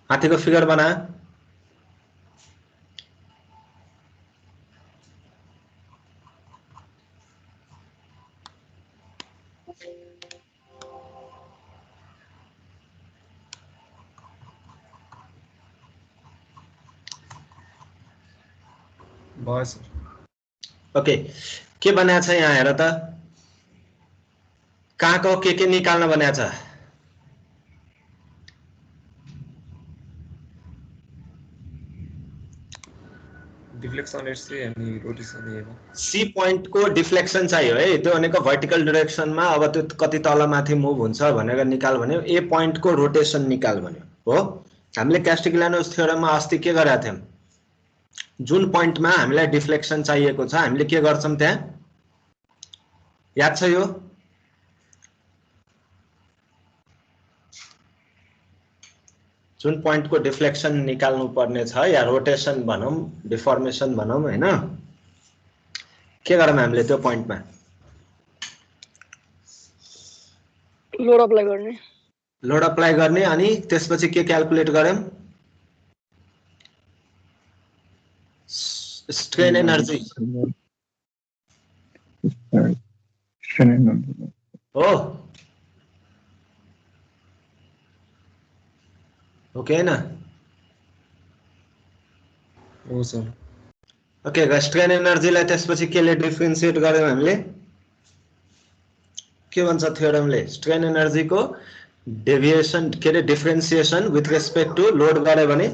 हाथी को फिगर बना। बस ओके, के बनाएको छ यहाँ हेर त, कहाँको के निकाल्न बनाएको छ? डिफ्लेक्सन एसए अनि रोटेसन एमा सी पोइन्ट को डिफ्लेक्सन चाहियो है, त्यो भनेको भर्टिकल डाइरेक्सनमा अब त्यो कति तल माथि मुभ हुन्छ भनेर निकाल भन्यो। ए पोइन्ट को रोटेसन निकाल भन्यो हो। हामीले क्यास्टिग्लियानोस थ्योरममा अस्ति के गरेका थियौं, जुन पोइन्टमा हामीलाई डिफ्लेक्सन चाहिएको छ हामीले के गर्छौं त्यहाँ, याद छ यो? जुन पोइन्ट को डिफ्लेक्सन निकाल्नु पर्ने छ या रोटेसन भनौं डिफर्मेसन भनौं हैन, के गरौँ हामीले त्यो पोइन्टमा? लोड अप्लाई गर्ने। लोड अप्लाई गर्ने अनि त्यसपछि के क्याल्कुलेट गर्यौं? स्ट्रेन एनर्जी हो ओके ना? हो सर। ओके, स्ट्रेन एनर्जीलाई त्यसपछि केले डिफरेन्शिएट गर्यौं हामीले? के भन्छ थ्योरमले? स्ट्रेन एनर्जी को डेभिएसन के अरे डिफरेन्शिएसन विथ रेस्पेक्ट टु लोड गरे भने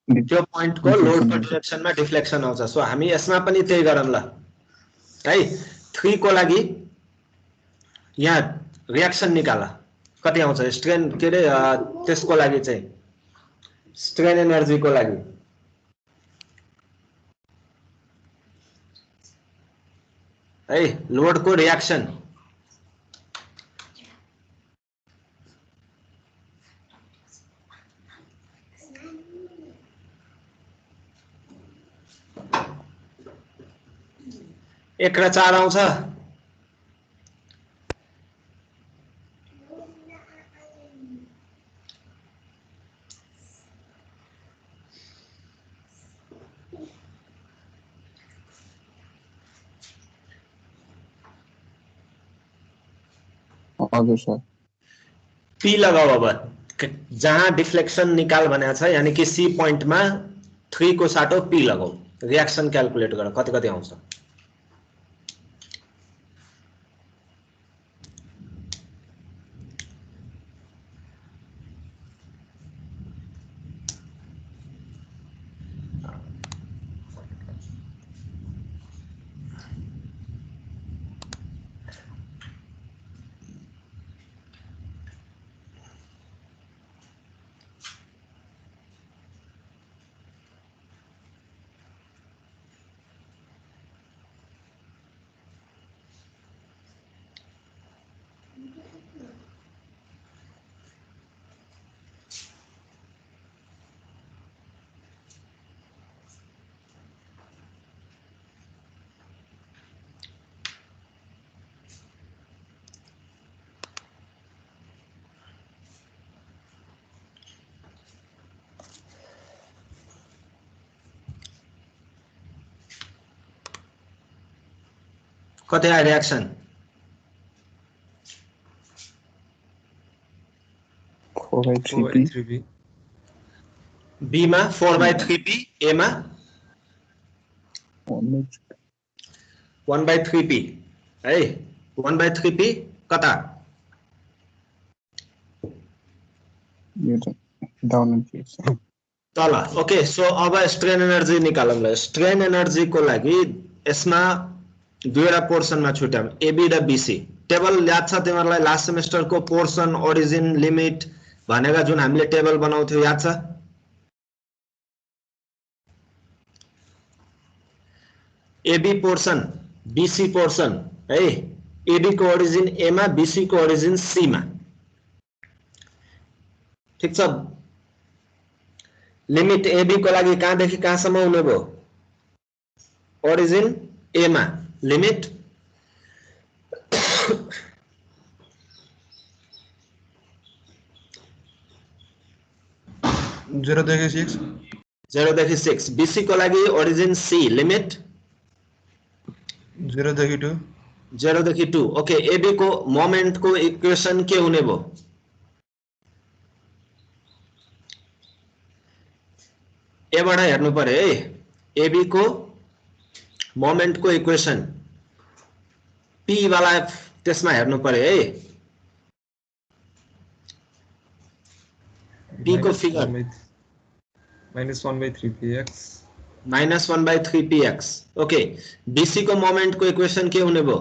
त्यो पोइन्ट को लोड को डिरेक्सनमा डिफ्लेक्सन आउँछ। सो हामी यसमा पनि त्यही गरौँ ल है। 3 को लागि यहाँ रिएक्सन निकाल, कति आउँछ स्ट्रेन के अरे त्यसको लागि चाहिँ स्ट्रेन एनर्जी को लागि है, लोड को रिएक्सन एक र 4 आउँछ। हजुर सर। पी लगाओ अब जहाँ डिफ्लेक्सन निकाल भनेको छ, यानी कि सी पोइन्टमा 3 को साटो पी लगाओ, रिएक्सन क्याल्कुलेट गर कति कति आउँछ। कति आयो रिएक्सन? 4/3p। बी मा 4/3p, ए मा 1/3p है। 1/3p कता तल। ओके, सो अब स्ट्रेन एनर्जी निकालौँ ल। स्ट्रेन एनर्जी को लागि यसमा दुईवटा पोर्सनमा छुट्याउँ, एबी र बीसी। टेबल याद छ तिमीहरूलाई? लास्ट सेमेस्टर को पोर्सन ओरिजिन लिमिट भनेर जुन हामीले टेबल बनाउँथ्यौ याद छ? एबी पोर्सन, बीसी पोर्सन है। एबी को ओरिजिन ए मा, बीसी को ओरिजिन सी मा। ठीक छ? लिमिट एबी को लागि कहाँदेखि कहाँसम्म हुने भयो ओरिजिन ए मा लिमिट 0 देखि 6 0 देखि 6 बीसी को लागि ओरिजिन सी लिमिट 0 देखि 2 0 देखि 2 ओके एबी को मोमेंट को इक्वेशन के हुने भयो एबाट हेर्नु पर्यो है एबी को मोमेंट को इक्वेशन पी वाला त्यसमा हेर्नु पर्यो है पी को figure -1/3px -1/3px okay BC को मोमेंट को इक्वेशन के हुने भयो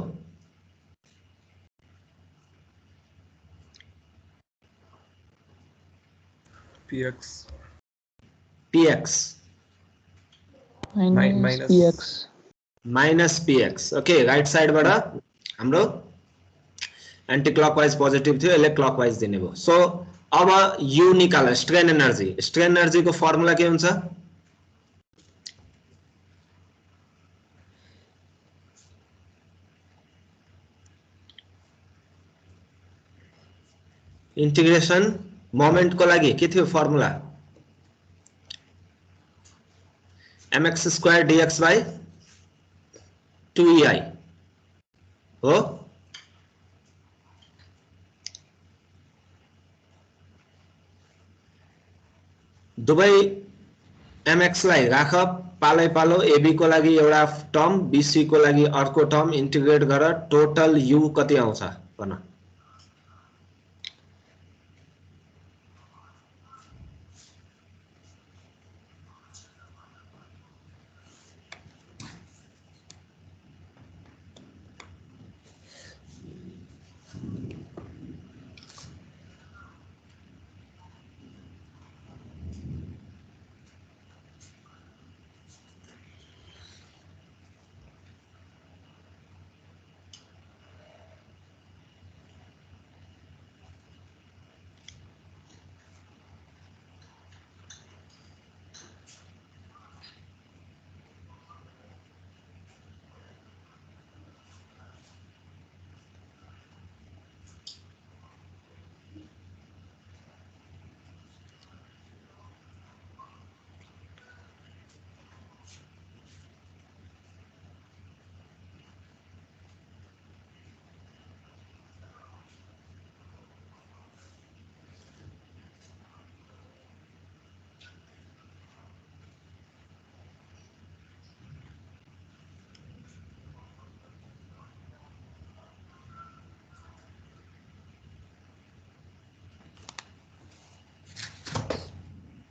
px px minus px okay right side बाट हाम्रो एन्टी क्लकवाइज पोजिटिभ थियो यसले क्लकवाइज दिने भयो सो अब यु निकाल स्ट्रेन एनर्जी को फर्मुला के हुन्छ इंटीग्रेशन मोमेंट को लागि के थियो formula mx² dx by 2ei हो दुवै mx लाई राख पालै पालो ab को लागि एउटा टर्म bc को लागि अर्को टर्म इन्टिग्रेट गर टोटल u कति आउँछ भन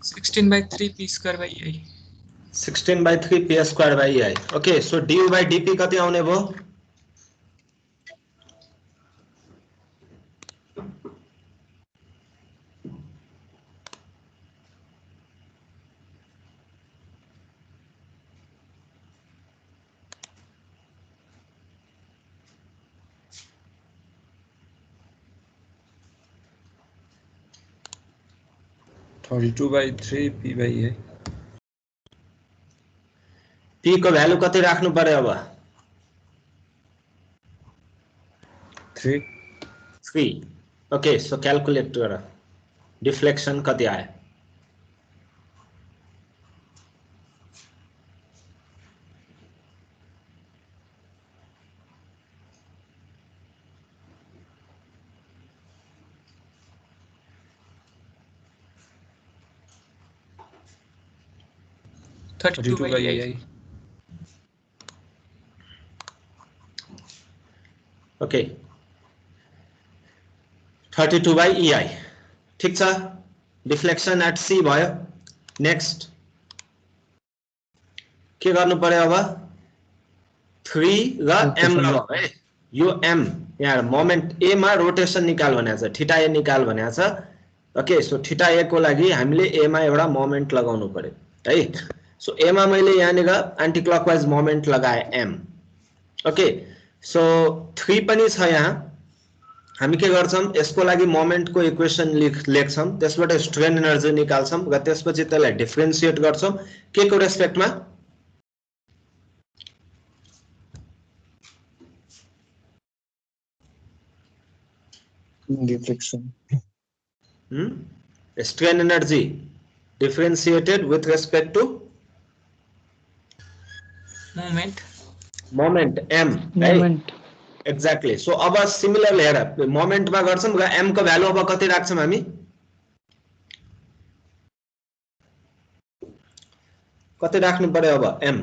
(16 by 3 p square by ei) 16/3 p² by ei okay so du by dp कति आउने भयो (32/3 p by a) p को भ्यालु कति राख्नु पर्यो अब 3 ओके सो क्याल्कुलेट गर डिफ्लेक्सन कति आयो (32 by ei) okay 32 by ei ठीक छ डिफ्लेक्सन एट सी भयो नेक्स्ट के गर्नु पर्यो अब 3 र m ल है यो m यहाँ मोमेन्ट a मा रोटेसन निकाल भनेको छ थीटा a निकाल भनेको छ ओके सो थीटा a को लागि हामीले a मा एउटा मोमेन्ट लगाउनु पर्यो है सो a मा मैले यहाँनिर एन्टी क्लकवाइज मोमेन्ट लगाए m ओके सो 3 पनि छ यहाँ हामी के गर्छौं यसको लागि मोमेन्टको इक्वेसन लेख्छौं त्यसबाट स्ट्रेन एनर्जी निकाल्छौं र त्यसपछि त्यसलाई डिफरेन्शिएट गर्छौं के को रेस्पेक्टमा deflection strain energy differentiated with respect to moment m moment exactly so अब similarly हेर मोमेन्ट मा गर्छौं र m को भ्यालु अब कति राख्छौं हामी कति राख्नु पर्यो अब m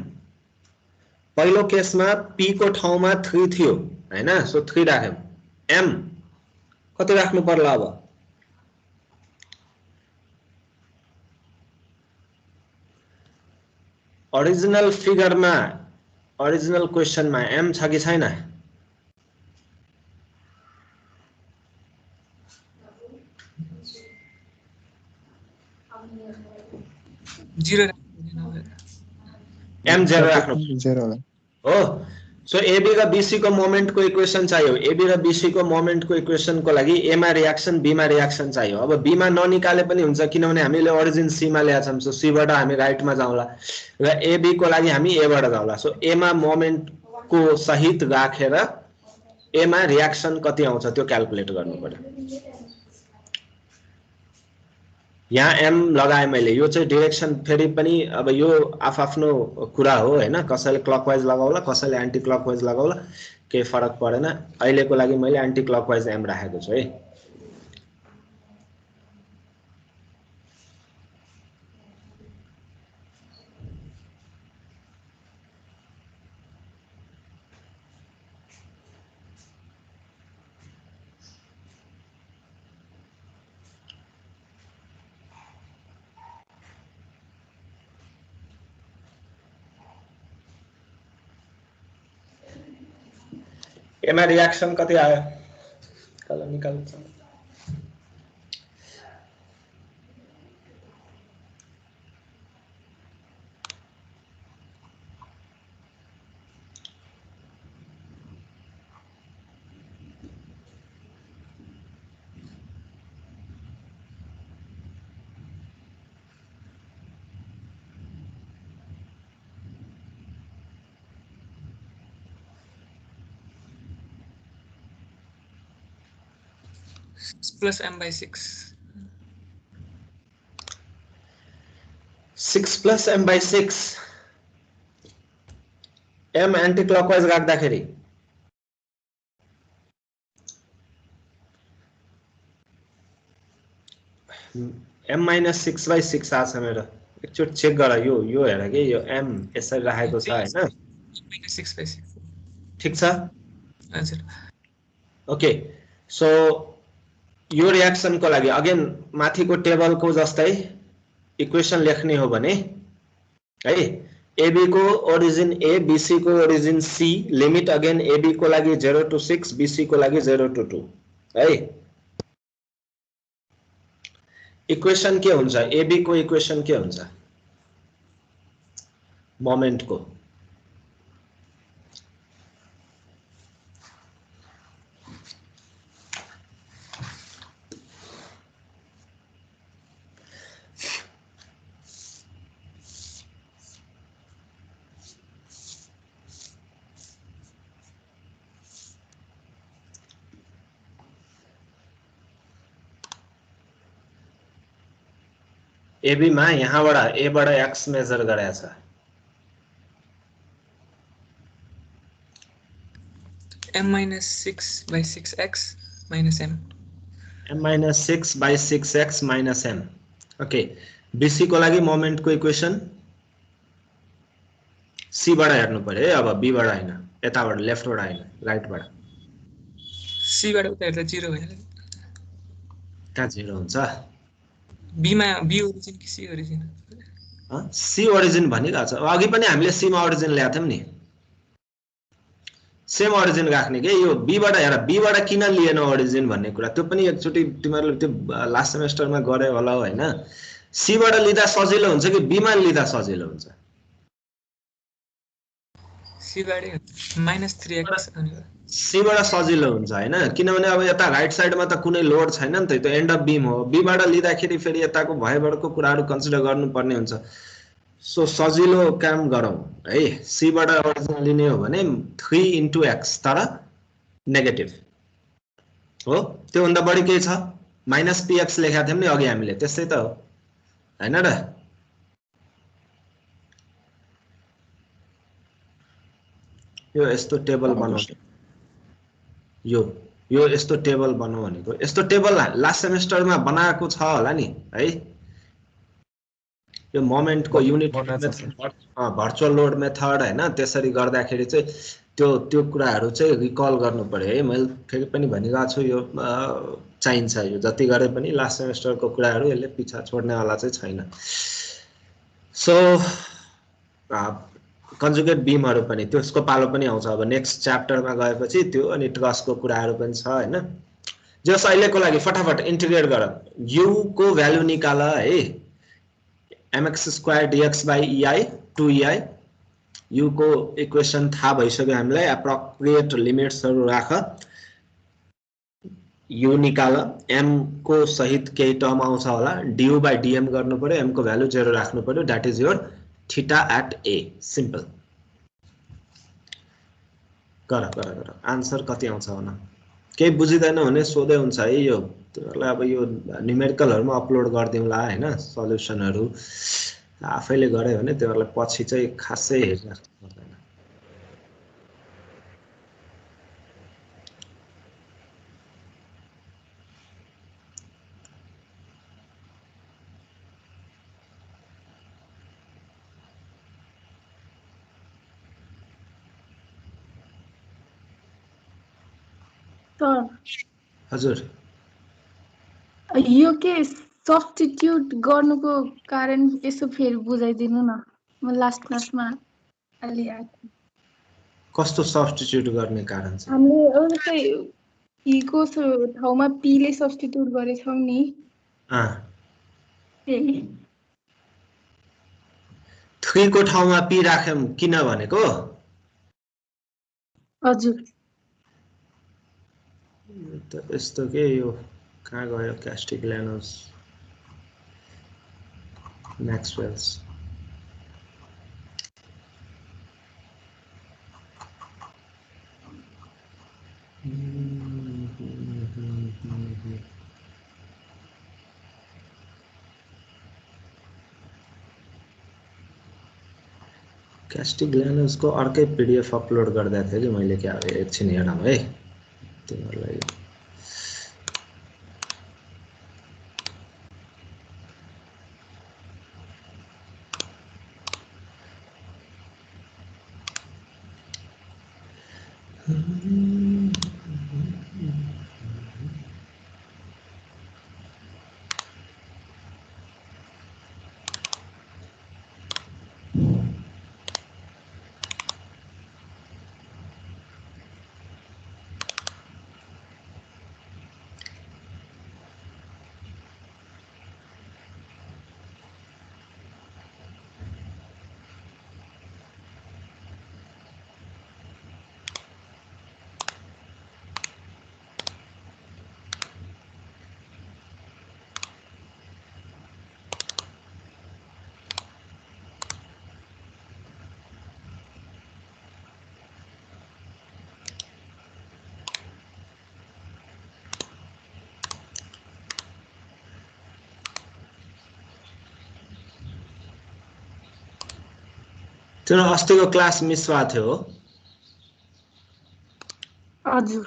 पहिलो केसमा p को ठाउँमा 3 थियो हैन सो 3 राख्यौं m कति राख्नु पर्ला अब ओरिजिनल फिगरमा ओरिजिनल क्वेशनमा m छ कि छैन 0 m 0 राख्नु 0 हो सो AB र BC को मोमेन्ट को इक्वेसन चाहियो AB र BC को मोमेन्ट को इक्वेसन को लागि A मा रियाक्सन B मा रियाक्सन चाहियो अब B मा ननिकाले पनि हुन्छ किनभने हामीले ओरिजिन C मा ल्याछौं सो C बाट हामी राइट मा जाउँला र AB को लागि हामी A बाट जाउँला सो A मा मोमेन्ट को सहित राखेर A मा रियाक्सन कति आउँछ त्यो क्याल्कुलेट गर्नु पर्यो यहाँ m लगाए मैले यो चाहिँ डाइरेक्सन फेरि पनि अब यो आफ्नो कुरा हो हैन कसैले क्लकवाइज लगाउला कसैले एन्टी क्लकवाइज लगाउला केही फरक पर्दैन अहिलेको लागि मैले एन्टी क्लकवाइज m राखेको छु है एमा रियाक्सन कति आयो कल निकाल्छ 6 plus m by 6 6 plus m by 6 m anti clockwise राख्दाखेरि m minus 6 by 6 आछ मेरो एकचोट चेक गर यो हेर के यो m यसरी राखेको छ हैन -6 by 6 ठीक छ हजुर ओके सो यो रियाक्सन को लागि अगेन माथिको टेबल को जस्तै इक्वेसन लेख्ने हो भने है AB को ओरिजिन A BC को origin C limit again AB को लागि 0 to 6 BC को लागि 0 to 2 है इक्वेसन के हुन्छ AB को इक्वेसन के हुन्छ मोमेन्ट को AB मा यहाँबाट A बाट x मेजर गरेको छ m minus 6 by 6x minus m m minus 6 by 6x minus m okay BC को लागि मोमेन्ट को इक्वेसन C बाट हेर्नु पर्यो है अब B बाट हैन यताबाट लेफ्ट बाट हैन राइट बाट c बाट उता हेर्दा 0 भइहाल्यो कहाँ 0 हुन्छ b मा b ओरिजिन कि c ओरिजिन C ओरिजिन भनिरहेको छ अघि पनि हामीले C मा ओरिजिन ल्याएको थियौं नि सेम ओरिजिन राख्ने के यो B बाट हेर B बाट किन लिएन ओरिजिन भन्ने कुरा त्यो पनि एकचोटी तिमीहरुले त्यो लास्ट सेमेस्टरमा गरे होला हैन C बाट लिदा सजिलो हुन्छ कि B मा लिदा सजिलो हुन्छ c बाट -3x अनि सी बाट सजिलो हुन्छ हैन, किनभने अब यता राइट साइडमा त कुनै लोड छैन नि त, त्यो एन्ड अफ बीम हो। बी बाट लिँदाखेरि फेरि यताको भयबडको कुराहरू कन्सिडर गर्नुपर्ने हुन्छ। सो सजिलो काम गरौँ है, सी बाट ओरिजिन लिने हो भने 3 into x तर नेगेटिभ हो, त्योभन्दा बढी केही छ? माइनस px लेखेका थियौँ नि अघि हामीले, त्यस्तै त हो हैन र? यो यस्तो टेबल बनाउँ, यो यस्तो टेबल बनाऊ भनेको, यस्तो टेबल लास्ट सेमेस्टरमा बनाएको छ होला नि है। यो मोमेन्टको युनिट भर्चुअल लोड मेथड हैन, त्यसरी गर्दाखेरि चाहिँ त्यो कुराहरू चाहिँ रिकल गर्नु पर्यो है। मैले फेरि पनि भनिरहेको छु, यो चाहिन्छ, यो जति गरे पनि लास्ट सेमेस्टरको कुराहरू यसले पिछा छोड्नेवाला चाहिँ छैन। सो कन्जुगेट बीमहरू पनि त्यसको पालो पनि आउँछ अब नेक्स्ट च्याप्टरमा गएपछि त्यो, अनि ट्रसको कुराहरू पनि छ हैन। जस अहिलेको लागि फटाफट इन्टिग्रेट गर, u को भ्यालु निकाल है, mx² dx/ei 2ei। u को इक्वेसन थाहा भइसक्यो हामीलाई, एप्रोप्रिएट लिमिट्सहरू राख, u निकाल, m को सहित केही टर्म आउँछ होला, du/dm गर्नु पर्यो, m को भ्यालु 0 राख्नु पर्यो, that is your theta at a। Simple गर आन्सर कति आउँछ भन। केही बुझिदैन भने सोधै हुन्छ है, यो तिमीहरूलाई अब यो न्युमेरिकलहरुमा अपलोड गर्दिउँला हैन, सल्युसनहरु आफैले गरे भने तिमीहरूलाई पछि चाहिँ खासै हेर्न पर्दैन। हजुर, यो के सब्स्टिट्युट गर्नुको कारण यसो फेरि बुझाइदिनु न, म लास्ट क्लासमा अलि आएको। कस्तो सब्स्टिट्युट गर्ने कारण छ? हामीले जस्तै पीको ठाउँमा पीले सब्स्टिट्युट गरेछौँ नि, त्यही 3 को ठाउँमा पी राख्यौं किन भनेको? हजुर त यस्तो के यो कहाँ गयो क्यास्टिग्लियानोस म्याक्सवेल्स? क्यास्टिग्लियानोस को अर्कै पीडीएफ अपलोड गर्दा थिएँ कि मैले, क्या एकछिन हेरौँ है तिमीहरूलाई। तिम्रो अस्तिको क्लास मिस भएको थियो हो? हजुर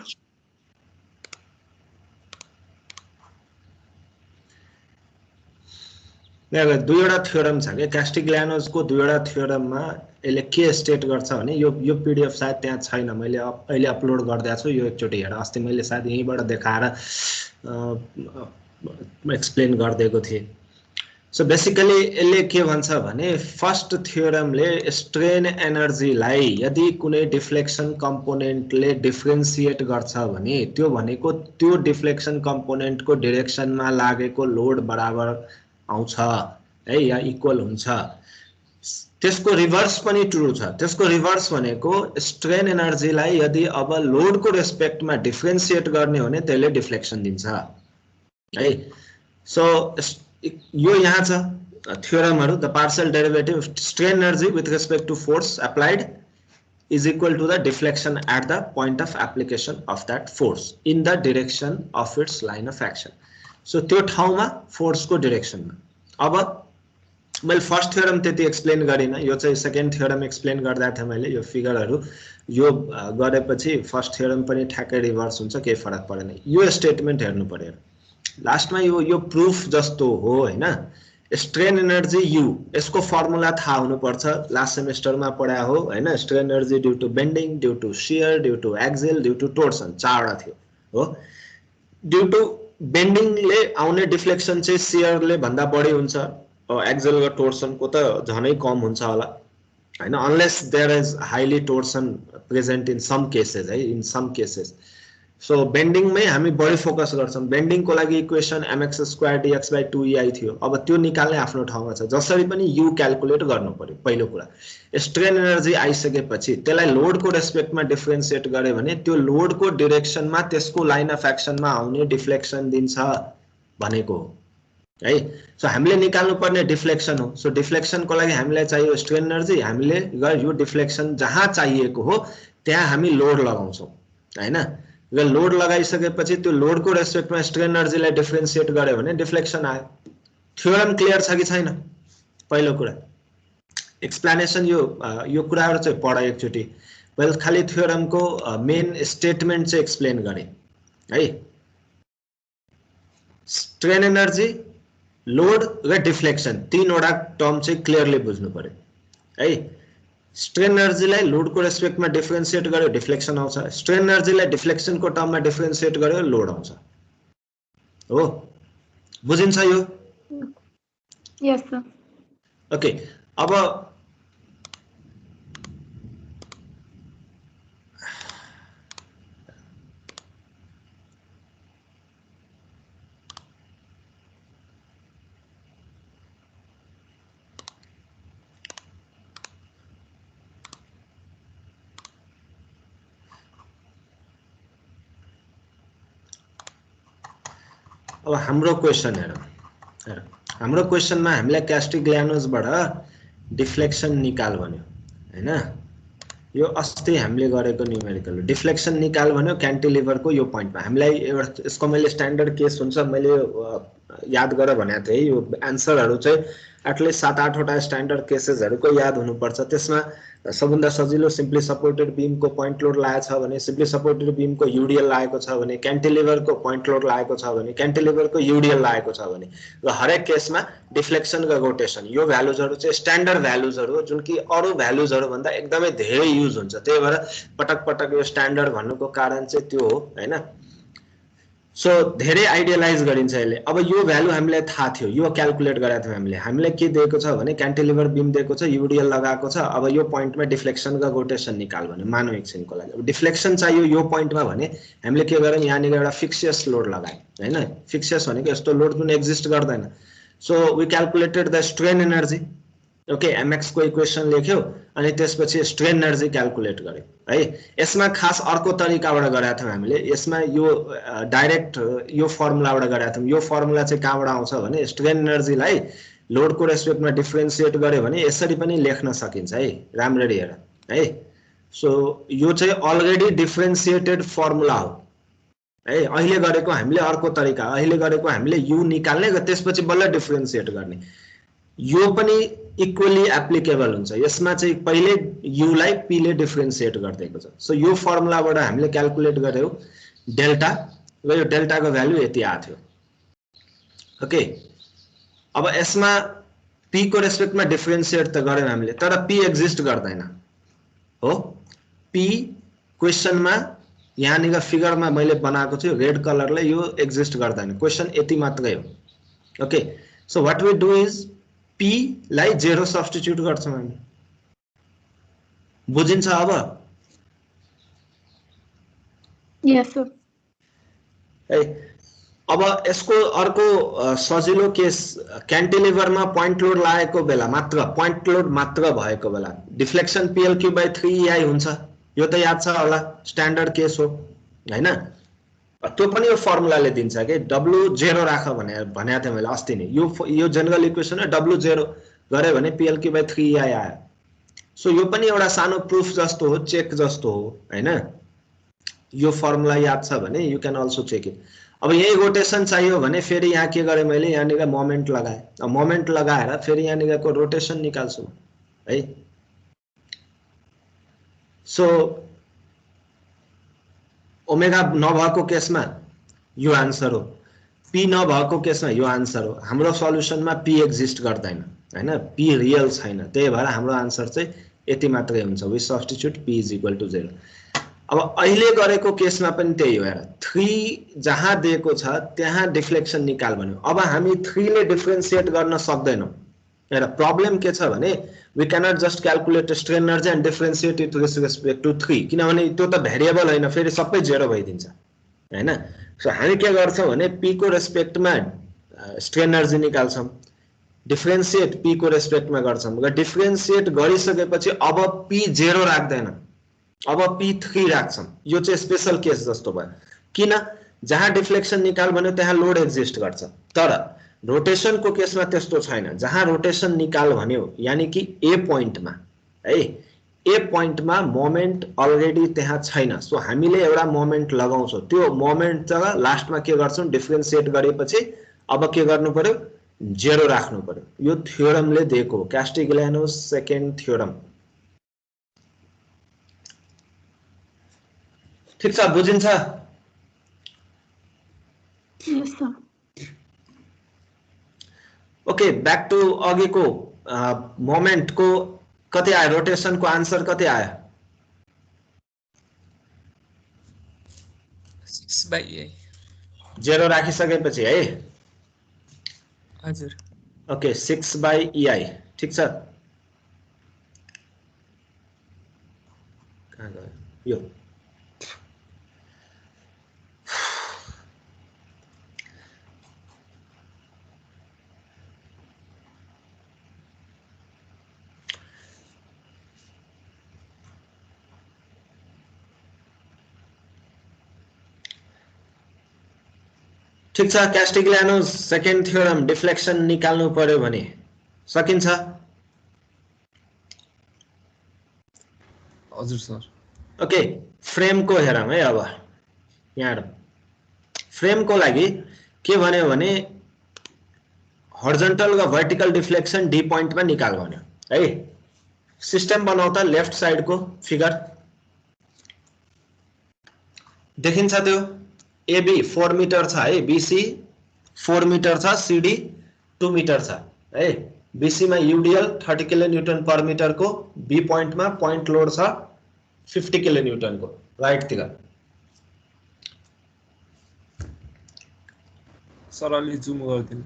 यहाँ दुईवटा थ्योरम छ के क्यास्टिग्लियानोस को, दुईवटा थ्योरममा यसले के स्टेट गर्छ भने यो पीडीएफ सायद त्यहाँ छैन, मैले अहिले अपलोड गर्दै छु, यो एकचोटि हेर। अस्ति मैले सायद यहीँबाट देखाएर एक्सप्लेन गरिदिएको थिएँ। सो बेसिकली यसले के भन्छ भने फर्स्ट थ्योरमले स्ट्रेन एनर्जीलाई यदि कुनै डिफ्लेक्सन कम्पोनेन्टले डिफ्रेन्सिएट गर्छ भने त्यो भनेको त्यो डिफ्लेक्सन कम्पोनेन्टको डिरेक्सनमा लागेको लोड बराबर आउँछ है, या इक्वल हुन्छ। त्यसको रिभर्स पनि ट्रु छ। त्यसको रिभर्स भनेको स्ट्रेन एनर्जीलाई यदि अब लोडको रेस्पेक्टमा डिफरेन्शिएट गर्ने हो भने त्यसले डिफ्लेक्सन दिन्छ है। सो यो यहाँ छ थ्योरमहरु। The partial derivative strain energy with respect to force applied is equal to the deflection at the point of application of that force in the direction of its line of action. So त्यो ठाउँमा force को डिरेक्सनमा। अब मैले first theorem त्यति explain गरिन, यो चाहिँ second theorem explain गर्दा थिएँ मैले। यो फिगरहरु यो गरेपछि फर्स्ट थ्योरम पनि ठ्याक्कै रिभर्स हुन्छ, केही फरक पर्दैन। यो स्टेटमेन्ट हेर्नु पर्यो लास्टमा। यो प्रुफ जस्तो हो हैन। स्ट्रेन एनर्जी यु, यसको फर्मुला थाहा हुनु पर्छ, लास्ट सेमेस्टरमा पढाया हो हैन। Strain energy due to bending, due to shear, due to axial, due to torsion, चारवटा थियो हो। ड्यू टु बेन्डिङले आउने डिफ्लेक्सन चाहिँ शियरले भन्दा बढी हुन्छ, एक्सियल र टोर्सनको त झनै कम हुन्छ होला हैन, unless there is highly torsion present in some cases है, इन सम केसेस। सो बेन्डिङमै हामी बढी फोकस गर्छौं। बेन्डिङको लागि इक्वेसन mx² dx/2ei थियो। अब त्यो निकाल्ने आफ्नो ठाउँमा छ, जसरी पनि u क्याल्कुलेट गर्नु पर्यो। पहिलो कुरा स्ट्रेन एनर्जी आइसकेपछि त्यसलाई लोडको रेस्पेक्टमा डिफरेन्शिएट गरे भने त्यो लोडको डिरेक्सनमा त्यसको लाइन अफ एक्सनमा आउने डिफ्लेक्सन दिन्छ भनेको हो है। सो हामीले निकाल्नु पर्ने डिफ्लेक्सन हो। सो डिफ्लेक्सनको लागि हामीलाई चाहियो स्ट्रेन एनर्जी। हामीले यो डिफ्लेक्सन जहाँ चाहिएको हो त्यहाँ हामी लोड लगाउँछौं हैन। र लोड लगाइसकेपछि त्यो लोडको रेस्पेक्टमा स्ट्रेन एनर्जीलाई डिफरेन्शिएट गर्यो भने डिफ्लेक्सन आयो। थ्योरम क्लियर छ कि छैन? पहिलो कुरा एक्सप्लेनेसन यो कुराहरु चाहिँ पढ एकचोटी। मैले खाली थ्योरमको मेन स्टेटमेन्ट चाहिँ एक्सप्लेन गरे है। स्ट्रेन एनर्जी, लोड र डिफ्लेक्सन तीनवटा टर्म चाहिँ क्लियरली बुझ्नु पर्यो है। स्ट्रेन एनर्जीलाई लोडको रेस्पेक्टमा डिफरेन्शिएट गर्यो डिफ्लेक्सन आउँछ, स्ट्रेन एनर्जीलाई डिफ्लेक्सनको टर्ममा डिफरेन्शिएट गर्यो लोड आउँछ हो। बुझिन्छ यो? यस सर। ओके अब हाम्रो क्वेशन हेरौँ। हाम्रो क्वेशनमा हामीलाई क्यास्टिग्लियानोसबाट डिफ्लेक्सन निकाल भन्यो हैन। यो अस्ति हामीले गरेको न्यूमेरिकल डिफ्लेक्सन निकाल भन्यो क्यान्टिलिभरको यो पोइन्टमा। हामीलाई एउटा यसको मैले स्ट्यान्डर्ड केस हुन्छ मैले याद गरेर भनेको थिएँ। यो आन्सरहरु चाहिँ एटलिस्ट 7-8 वटा स्ट्यान्डर्ड केसेसहरुको याद हुनुपर्छ। त्यसमा सबभन्दा सजिलो सिम्पली सपोर्टेड बीमको पोइन्ट लोड लागेको छ भने सिम्पली सपोर्टेड बीमको यूडीएल लागेको छ भने, क्यान्टिलिभरको पोइन्ट लोड लागेको छ भने, क्यान्टिलिभरको यूडीएल लागेको छ भने, र हरेक केसमा डिफ्लेक्सन र रोटेसन यो भ्यालुजहरु चाहिँ स्ट्यान्डर्ड भ्यालुजहरु हो जुन कि अरु भ्यालुजहरु भन्दा एकदमै धेरै युज हुन्छ। त्यही भएर पटक पटक यो स्ट्यान्डर्ड भन्नुको कारण चाहिँ त्यो हो हैन। सो धेरै आइडियलाइज गरिन्छ यसले। अब यो भ्यालु हामीलाई थाहा थियो, यो क्याल्कुलेट गरेको थियौं हामीले के दिएको छ भने क्यान्टिलिभर बीम दिएको छ, यूडीएल लगाएको छ। अब यो पोइन्टमा डिफ्लेक्सन र रोटेसन निकाल भन्यो मानव एकछिनको लागि। अब डिफ्लेक्सन चाहियो यो पोइन्टमा भने हामीले के गर्यौं यहाँनिर एउटा फिक्सियस लोड लगायौं हैन। फिक्सियस भनेको यस्तो लोड जुन एक्जिस्ट गर्दैन। So we calculated the strain energy. Okay mx को इक्वेसन लेख्यो अनि त्यसपछि स्ट्रेन एनर्जी क्याल्कुलेट गर्यो है। यसमा खास अर्को तरिकाबाट गरेका थियौं हामीले। यसमा यो डाइरेक्ट यो फर्मुलाबाट गरेका थियौं। यो फर्मुला चाहिँ कहाँबाट आउँछ भने स्ट्रेन एनर्जीलाई लोडको रेस्पेक्टमा डिफरेन्शिएट गर्यो भने यसरी पनि लेख्न सकिन्छ है। राम्ररी हेर है। सो यो चाहिँ अलरेडी डिफरेन्शिएटेड फर्मुला हो है। अहिले गरेको हामीले अर्को तरिका, अहिले गरेको हामीले u निकाल्ने र त्यसपछि बल्ल डिफरेन्शिएट गर्ने। यो पनि इक्वली एप्लिकेबल हुन्छ। यसमा चाहिँ पहिले u लाई p ले डिफरेन्शिएट गर्दैको छ। सो यो फर्मुलाबाट हामीले क्याल्कुलेट गर्यौ डेल्टा र यो डेल्टाको भ्यालु यति आथ्यो। ओके अब यसमा p को रेस्पेक्टमा डिफरेन्शिएट त गर्यौं हामीले, तर p एक्जिस्ट गर्दैन हो। p क्वेशनमा यहाँनिर फिगरमा मैले बनाएको छु रेड कलरले, यो एक्जिस्ट गर्दैन। क्वेशन यति मात्रै हो। Okay so what we do is p लाई 0 सब्स्टिट्युट गर्छौं हामी। बुझिन्छ अब? यस सर। है अब यसको अर्को सजिलो केस क्यान्टिलिभरमा पोइन्ट लोड लागेको बेला मात्र पोइन्ट लोड मात्र भएको बेला डिफ्लेक्सन PLQ/3EI हुन्छ। यो त याद छ होला, स्ट्यान्डर्ड केस हो हैन। त्यो पनि यो फर्मुलाले दिन्छ के W0 राख भनेको थिएँ मैले अस्ति नै। यो जनरल इक्वेसन हो, W0 गरे भने PLQ/3EI आयो। सो यो पनि एउटा सानो प्रुफ जस्तो हो, चेक जस्तो हो हैन। यो फर्मुला याद छ भने you can also check it. अब यही रोटेसन चाहियो भने फेरि यहाँ के गरेँ मैले, यहाँनिर मोमेन्ट लगाएँ। अब मोमेन्ट लगाएर फेरि यहाँनिरको रोटेसन निकाल्छु है। सो ओमेगा नभएको केसमा यो आन्सर हो, पी नभएको केसमा यो आन्सर हो। हाम्रो सल्युसनमा पी एक्जिस्ट गर्दैन हैन, पी रियल छैन। त्यही भएर हाम्रो आन्सर चाहिँ यति मात्रै हुन्छ। We substitute p = 0। अब अहिले गरेको केसमा पनि त्यही हो यार, 3 जहाँ दिएको छ त्यहाँ डिफ्लेक्सन निकाल भन्यो। अब हामी 3 ले डिफरेन्शिएट गर्न सक्दैनौँ। हेर प्रब्लम के छ भने we cannot just calculate strain energy and differentiate it with respect to 3, किनभने त्यो त भेरिएबल होइन, फेरि सबै 0 भइदिन्छ हैन। सो हामी के गर्छौँ भने p को रेस्पेक्टमा स्ट्रेन एनर्जी निकाल्छौँ, डिफरेन्शिएट p को रेस्पेक्टमा गर्छौँ। डिफरेन्शिएट गरिसकेपछि अब p 0 राख्दैन, अब p3 राख्छौँ। यो चाहिँ स्पेशल केस जस्तो भयो, किन जहाँ डिफ्लेक्सन निकाल भन्यो त्यहाँ लोड एक्जिस्ट गर्छ। तर रोटेसनको केसमा त्यस्तो छैन। जहाँ रोटेसन निकाल भन्यो यानी कि ए पोइन्टमा है, ए पोइन्टमा मोमेन्ट अलरेडी त्यहाँ छैन। सो हामीले एउटा मोमेन्ट लगाउँछौँ, त्यो मोमेन्ट चाहिँ लास्टमा के गर्छौँ, डिफरेन्शिएट गरेपछि अब के गर्नु पर्यो, 0 राख्नु पर्यो। यो थ्योरमले दिएको क्यास्टिग्लियानोस सेकेन्ड थ्योरम। ठीक छ, बुझिन्छ? Yes, sir. Okay, back to अघिको मोमेन्टको कति आयो, रोटेसनको आन्सर कति आयो? 6/EI 0 राखिसकेपछि है। हजुर। ओके, 6/EI ठीक छ। कहाँ गयो यो? ठीक छ, क्यास्टिग्लियानोस सेकेन्ड थ्योरम डिफ्लेक्सन निकाल्नु पर्यो भने सकिन्छ? हजुर सर। ओके, फ्रेमको हेरौँ है। अब यहाँ फ्रेमको लागि के भन्यो भने हर्जन्टल र भर्टिकल डिफ्लेक्सन डी पोइन्टमा निकाल भन्यो है। सिस्टम बनाउ त, लेफ्ट साइडको फिगर देखिन्छ त्यो। AB 4 मिटर छ है, BC 4 मिटर छ, CD 2 मिटर छ है। BC मा UDL 30 kN/m को, B पोइन्टमा पोइन्ट लोड छ 50 kN को राइट तिर। सर अलि जुम गरिदिनु।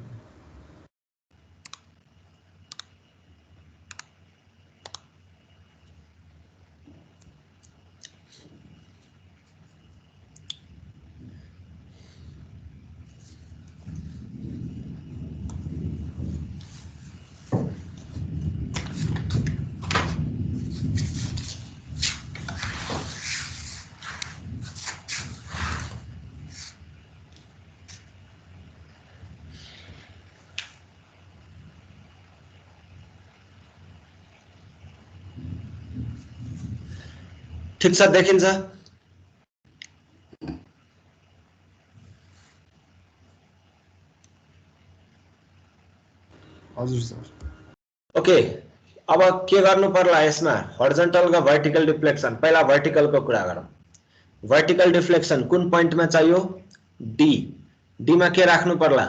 ठीक छ, देखिन्छ? हजुर सर। ओके, अब के गर्नु पर्ला यसमा, हर्जन्टल र भर्टिकल डिफ्लेक्सन। पहिला भर्टिकलको कुरा गरौँ। भर्टिकल डिफ्लेक्सन कुन पोइन्टमा चाहियो, डी। डी मा के राख्नु पर्ला,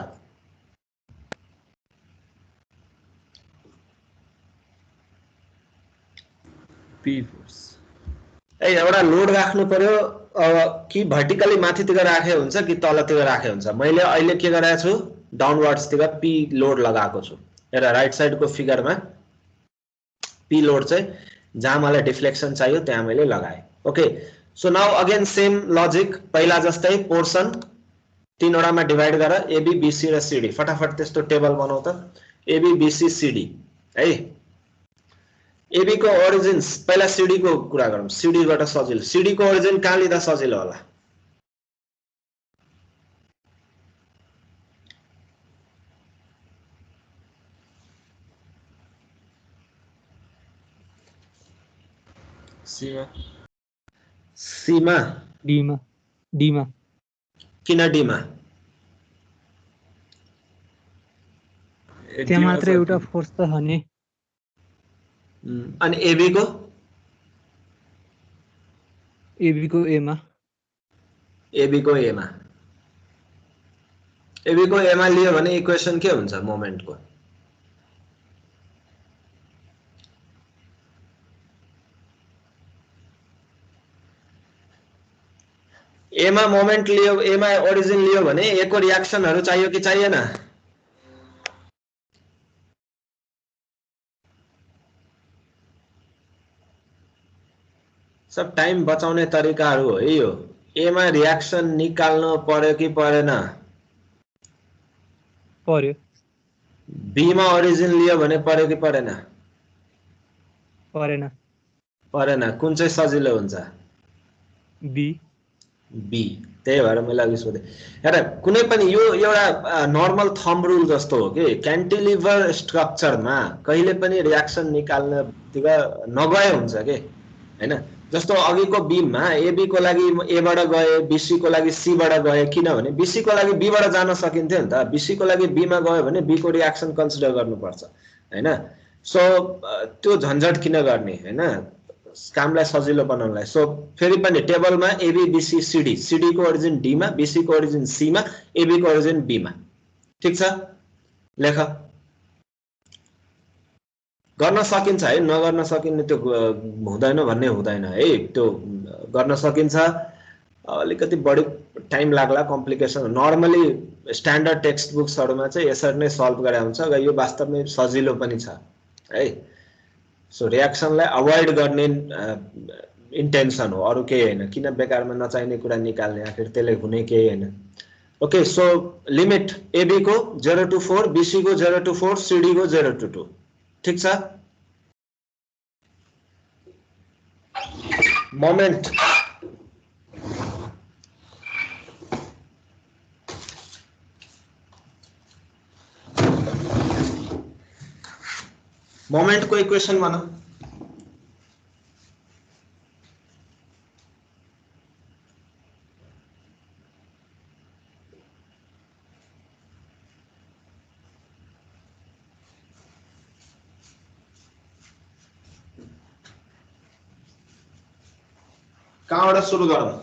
पी फोर्स। एउटा लोड राख्नु पर्यो। कि भर्टिकली माथितिर राखे हुन्छ कि तलतिर राखे हुन्छ। मैले अहिले के गरेको छु, डाउनवर्ड्सतिर पी लोड लगाएको छु। हेर राइट साइडको फिगरमा पी लोड चाहिँ जहाँ मलाई डिफ्लेक्सन चाहियो त्यहाँ मैले लगाएँ। Okay, so now again same logic, पहिला जस्तै पोर्सन तीनवटामा डिभाइड गर एबी बीसी र सीडी फटाफट त्यस्तो टेबल बनाऊ त एबी बीसी सीडी है एबी को ओरिजिन पहिला सीडी को कुरा गरौँ सीडी बाट सजिलो सीडी को ओरिजिन कहाँ लिँदा सजिलो होला सीमा सीमा डीमा किन डीमा त्यहाँ मात्र एउटा फोर्स त छ नि अनि एबी को एबी को एमा एबी को एमा एबी को एमा लियो भने इक्वेसन के हुन्छ मोमेन्ट को एमा मोमेन्ट लियो एमा ओरिजिन लियो भने ए को रिएक्सनहरु चाहियो कि चाहिएन सब टाइम बचाउने तरिकाहरु हो है यो एमा रिएक्सन निकाल्नु पर्यो कि परेन पर्यो बी मा ओरिजिन लियो भने पर्यो कि परेन परेन परेन कुन चाहिँ सजिलो हुन्छ बी बी त्यही भएर मैले अघि सोधे हेर कुनै पनि यो एउटा नर्मल थम्ब रुल जस्तो हो कि क्यान्टिलिभर स्ट्रक्चरमा कहिले पनि रिएक्सन निकाल्न बित्तिकै नगए हुन्छ के हैन जस्तो अघिको बीममा एबी को लागि ए बाट गए बीसी को लागि सी बाट गए किनभने बीसी को लागि बी बाट जान सकिन्थ्यो नि त बीसी को लागि बी मा गयो भने बी को रिएक्सन कन्सिडर गर्नुपर्छ हैन सो त्यो झन्झट किन गर्ने हैन कामलाई सजिलो बनाउनलाई सो फेरि पनि टेबलमा एबी बीसी सीडी सीडी को ओरिजिन डी मा बीसी को ओरिजिन सी मा एबी को ओरिजिन बी मा ठीक छ लेख गर्न सकिन्छ है नगर्न सकिने त्यो हुँदैन भन्ने हुँदैन है त्यो गर्न सकिन्छ अलिकति बढी टाइम लाग्ला कम्प्लिकेसन नर्मली स्ट्यान्डर्ड टेक्स्ट बुक्सहरुमा चाहिँ यसरी नै सल्भ गरे हुन्छ र यो वास्तवमै सजिलो पनि छ है सो रिएक्सनलाई अभोइड गर्ने इन्टेन्सन हो अरु केही हैन किन बेकारमा नचाहिने कुरा निकाल्ने आखिर त्यसले हुने केही हैन ओके सो लिमिट एबी को 0 to 4 बीसी को 0 to 4 सीडी को 0 to 2 ठीक छ मोमेन्ट मोमेन्ट को इक्वेसन बना कहाँबाट सुरु गरौँ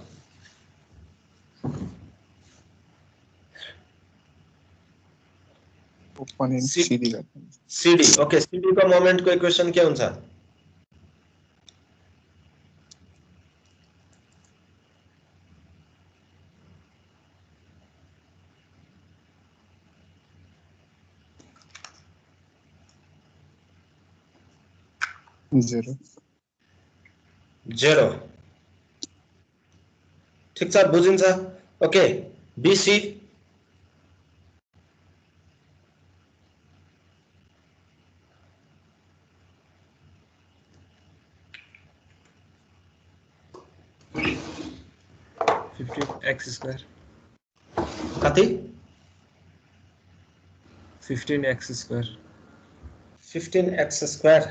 सीडी ओके सीडी को मोमेन्ट को इक्वेसन के हुन्छ जेरो ठीक छ बुझिन्छ ओके बीसी x square कति 15x square 15x स्क्वायर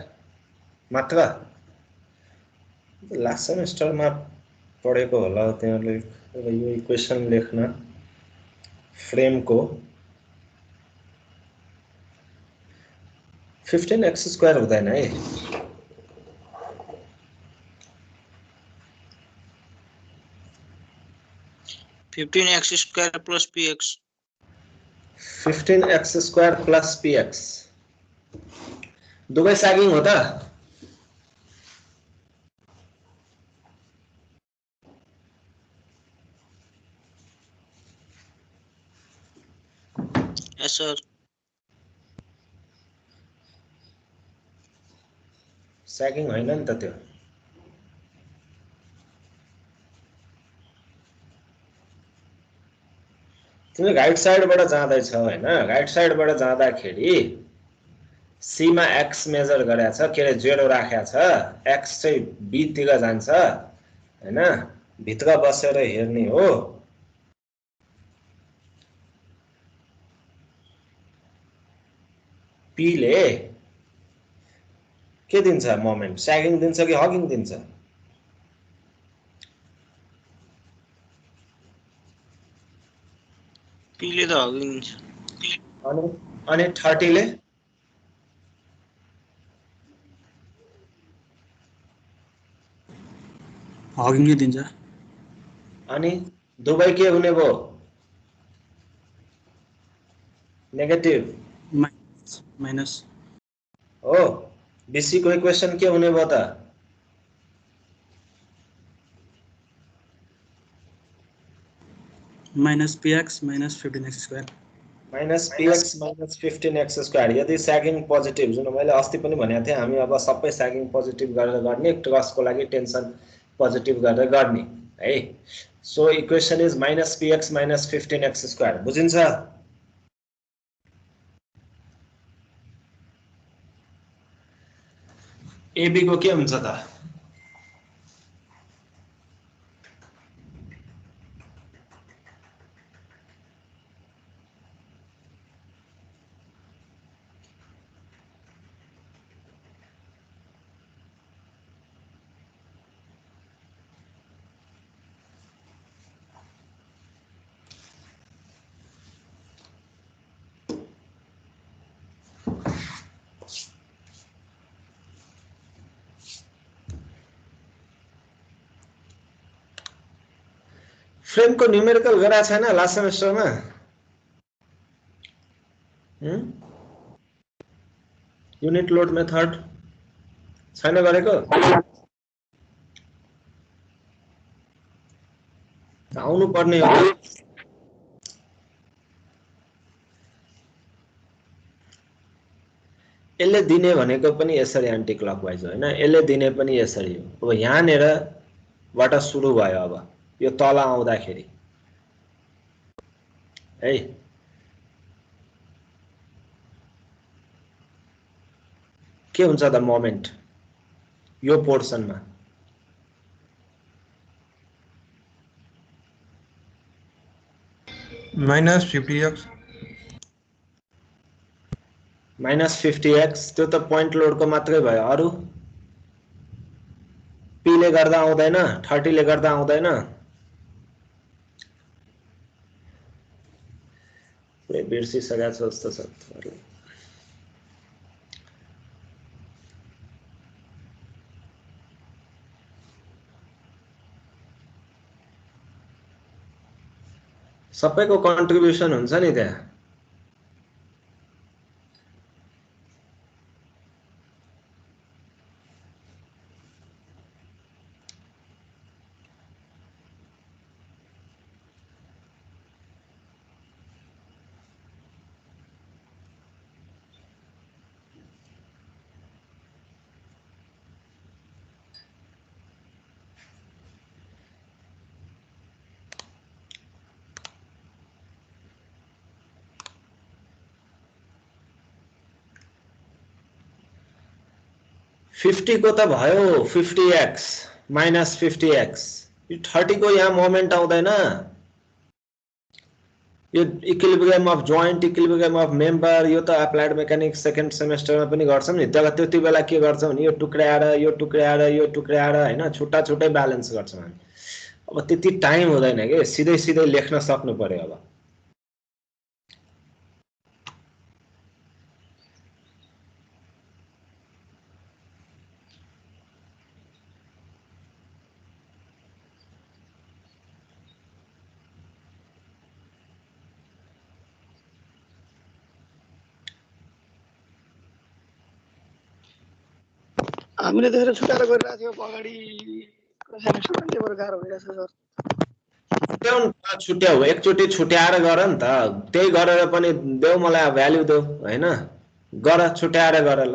मात्र लास्ट सेमेस्टरमा पढेको होला तिमीहरुले यो इक्वेसन लेख्न फ्रेम को 15x स्क्वायर हुँदैन है 15x square plus px 15x square plus px दुवै सैगिङ हो त yes sir सैगिङ हैन नि त त्यो तिमी राइट साइडबाट जाँदैछ हैन राइट साइडबाट जाँदाखेरि सी मा x मेजर गरेको छ के रे 0 राखेको छ x चाहिँ b तिर जान्छ हैन भित्र बसेर हेर्ने हो p ले के दिन्छ मोमेन्ट स्यागिङ दिन्छ कि हगिङ दिन्छ p ले त हगिन्छ अनि 30 ले हगिङ दिन्छ अनि दुबै के हुने भयो नेगेटिभ माइनस हो बीसी को इक्वेसन के हुने भयो त minus px minus 15x square minus px minus 15x square यदि स्यागिङ पोजिटिभ जुन मैले अस्ति पनि भनेको थिएँ हामी अब सबै स्यागिङ पोजिटिभ गरेर गर्ने क्रसको लागि टेन्सन पोजिटिभ गरेर गर्ने है so equation is minus px minus 15x square बुझिन्छ एबी को के हुन्छ त फ्रेम को न्यूमेरिकल गरा छैन लास्ट सेमेस्टरमा युनिट लोड मेथड छैन गरेको आउनु पर्ने हो यसले दिने भनेको पनि यसरी एन्टी क्लकवाइज हो हैन यसले दिने पनि यसरी हो अब यहाँनेर बाट सुरु भयो अब यो तल आउँदाखेरि है के हुन्छ त मोमेन्ट यो पोर्सनमा माइनस 50x माइनस 50x त्यो त पोइन्ट लोडको मात्रै भयो अरु p ले गर्दा आउँदैन 30 ले गर्दा आउँदैन पुरै बिर्सिसकेको छ जस्तो छ सबैको कन्ट्रिब्युसन हुन्छ नि त्यहाँ फिफ्टी को त भयो 50x माइनस 50x यो 30 को यहाँ मोमेन्ट आउँदैन यो equilibrium of joint equilibrium of member यो त एप्लाइड मेकानिक्स सेकेन्ड सेमेस्टरमा पनि गर्छौं नि त्यति बेला के गर्छौं भने यो टुक्राएर हैन छुट्टा छुट्टै ब्यालेन्स गर्छौं हामी अब त्यति टाइम हुँदैन के सिधै सिधै लेख्न सक्नु पर्यो अब हामीले त्यसरी छुट्याएर गरिरहेको थियौ अगाडि सेमेस्टरमा त्यही भएर गाह्रो भइरहेछ सर छुट्याउ एकचोटी छुट्याएर गर नि त त्यही गरेर पनि देऊ मलाई भ्याल्यु देऊ हैन गर छुट्याएर गर ल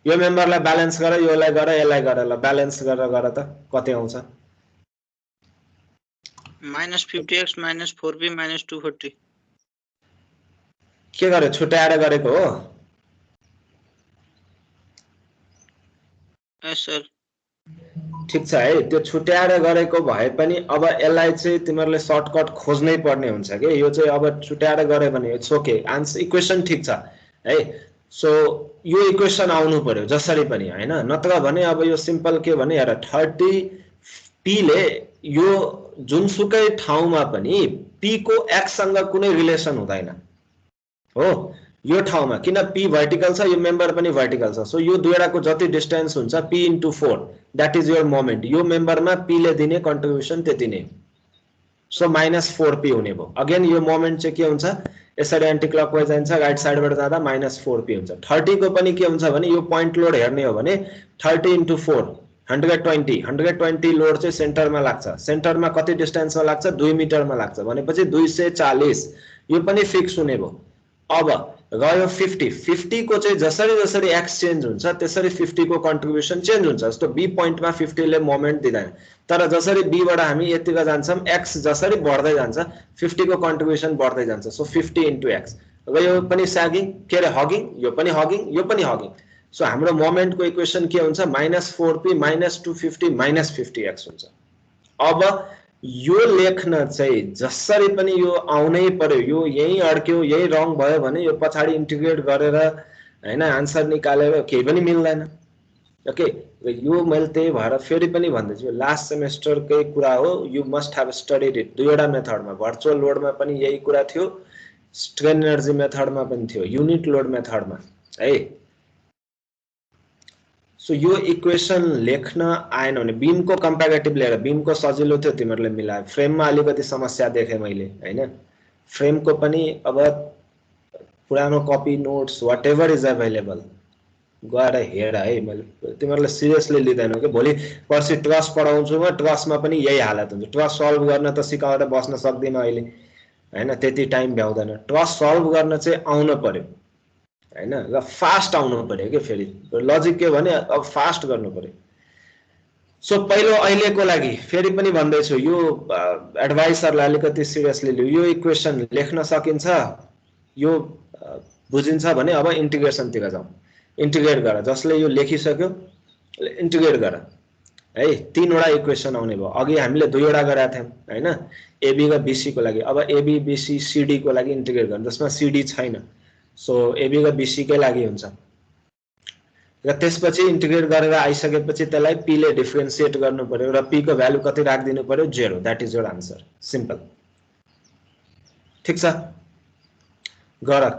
यो मेम्बरलाई ब्यालेन्स गर योलाई गर यसलाई गर ल ब्यालेन्स गरेर गर त कति आउँछ minus 50x minus 4p minus 240 के गर्यो छुट्याएर गरेको हो यस सर ठिक छ है त्यो छुट्याएर गरेको भए पनि अब यसलाई चाहिँ तिमीहरूले सर्टकट खोज्नै पर्ने हुन्छ के यो चाहिँ अब छुट्याएर गरे भने इट्स ओके आन्सर इक्वेसन ठिक छ है सो यो इक्वेसन आउनु पर्यो जसरी पनि हैन नत्र भने अब यो सिम्पल के भने हेर 30 p ले यो जुनसुकै ठाउँमा पनि p को x सँग कुनै रिलेसन हुँदैन हो यो ठाउँमा किन p भर्टिकल छ यो मेम्बर पनि भर्टिकल छ सो यो दुईटाको जति डिस्टेन्स हुन्छ p * 4 that is your moment यो मेम्बरमा p ले दिने कन्ट्रिब्युसन त्यति नै सो -4p हुने भयो अगेन यो मोमेन्ट चाहिँ के हुन्छ यसरी एन्टी क्लकवाइज जान्छ राइट साइडबाट जाँदा -4p हुन्छ 30 को पनि के हुन्छ भने यो पोइन्ट लोड हेर्ने हो भने 30 * 4 120 लोड चाहिँ सेन्टरमा लाग्छ सेन्टरमा कति डिस्टेन्समा लाग्छ 2 मिटरमा लाग्छ भनेपछि 240 यो पनि फिक्स हुने भयो अब गयो 50 को चाहिँ जसरी जसरी x चेन्ज हुन्छ त्यसरी 50 को कन्ट्रिब्युसन चेन्ज हुन्छ जस्तो b पोइन्टमा 50 ले मोमेन्ट दिदैन तर जसरी b बाट हामी यतिका जान्छौं x जसरी बढ्दै जान्छ 50 को कन्ट्रिब्युसन बढ्दै जान्छ सो 50 * x अब यो पनि स्यागिङ के रे हगिङ यो पनि हगिङ यो पनि हगिङ सो हाम्रो मोमेन्ट को इक्वेसन के हुन्छ -4p - 250 - 50x हुन्छ अब यो लेख्न चाहिँ जसरी पनि यो आउनै पर्यो यो यही अड्क्यो यही रङ भयो भने यो पछाडी इन्टिग्रेट गरेर हैन आन्सर निकालेर केही पनि मिल्दैन ओके यो मैले त्यही भएर फेरि पनि भन्दैछु लास्ट सेमेस्टरकै कुरा हो you must have studied it दुईवटा मेथडमा भर्चुअल लोडमा पनि यही कुरा थियो स्ट्रेन एनर्जी मेथडमा पनि थियो युनिट लोड मेथडमा है सो यो इक्वेसन लेख्न आएन भने बीमको कम्प्यारेटिभ लिएर बीमको सजिलो थियो तिमीहरूले मिलायो फ्रेममा अलिकति समस्या देखे मैले हैन फ्रेमको पनि अब पुरानो copy notes whatever is available गएर हेर है मैले तिमीहरूले सिरियसली लिँदैनौ के भोलि पर्सि ट्रस पढाउँछु म ट्रसमा पनि यही हालत हुन्छ ट्रस सल्भ गर्न त सिकाएर बस्न सक्दिन अहिले हैन त्यति टाइम भ्याउँदैन ट्रस सल्भ गर्न चाहिँ आउन पर्यो हैन र फास्ट आउनु पर्यो के फेरि लजिक के भने अब फास्ट गर्नु पर्यो सो पहिलो अहिलेको लागि फेरि पनि भन्दैछु यो एडभाइसरलाई अलिकति सिरियसली लिऊ यो इक्वेसन लेख्न सकिन्छ यो बुझिन्छ भने अब इन्टिग्रेसनतिर जाउँ इन्टिग्रेट गर जसले यो लेखिसक्यो इन्टिग्रेट गर है तीनवटा इक्वेसन आउने भयो अघि हामीले दुईवटा गरेका थियौं हैन एबी र बीसी को लागि अब एबी बीसी सीडी को लागि इन्टिग्रेट गर्न जसमा सीडी छैन सो एबी र बीसी कै लागि हुन्छ र त्यसपछि इन्टिग्रेट गरेर आइसकेपछि त्यसलाई p ले डिफरेन्शिएट गर्नु पर्यो र p को भ्यालु कति राख्दिनु पर्यो 0 that is your answer simple ठीक छ गर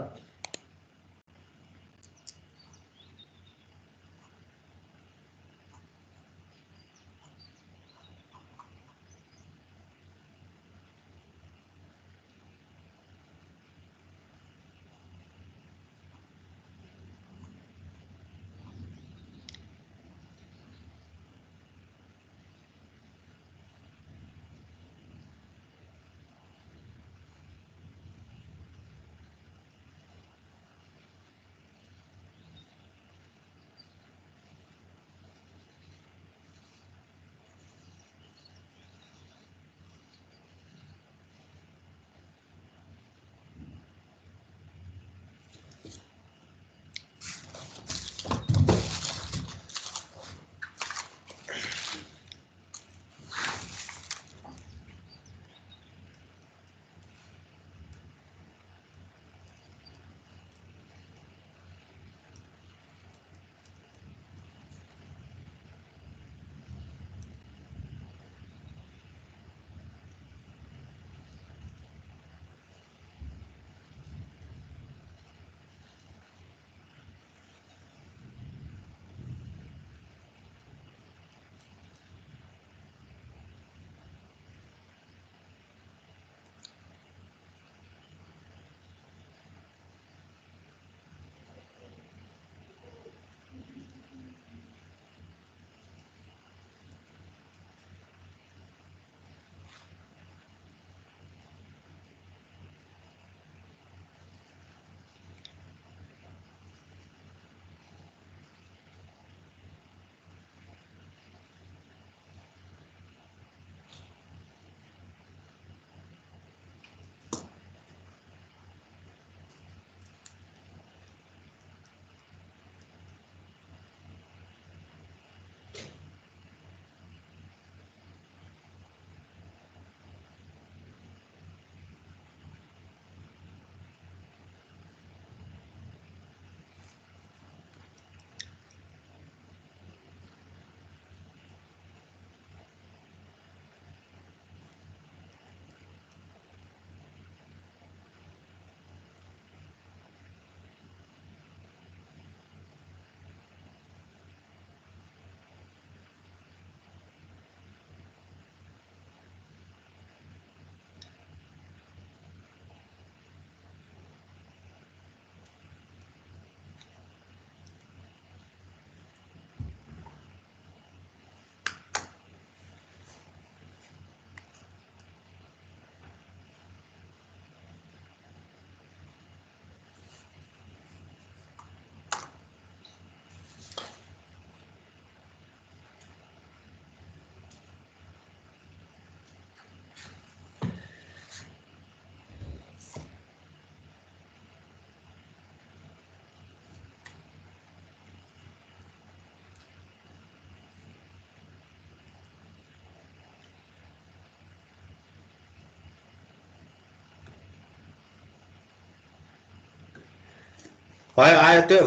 भयो आयो त्यो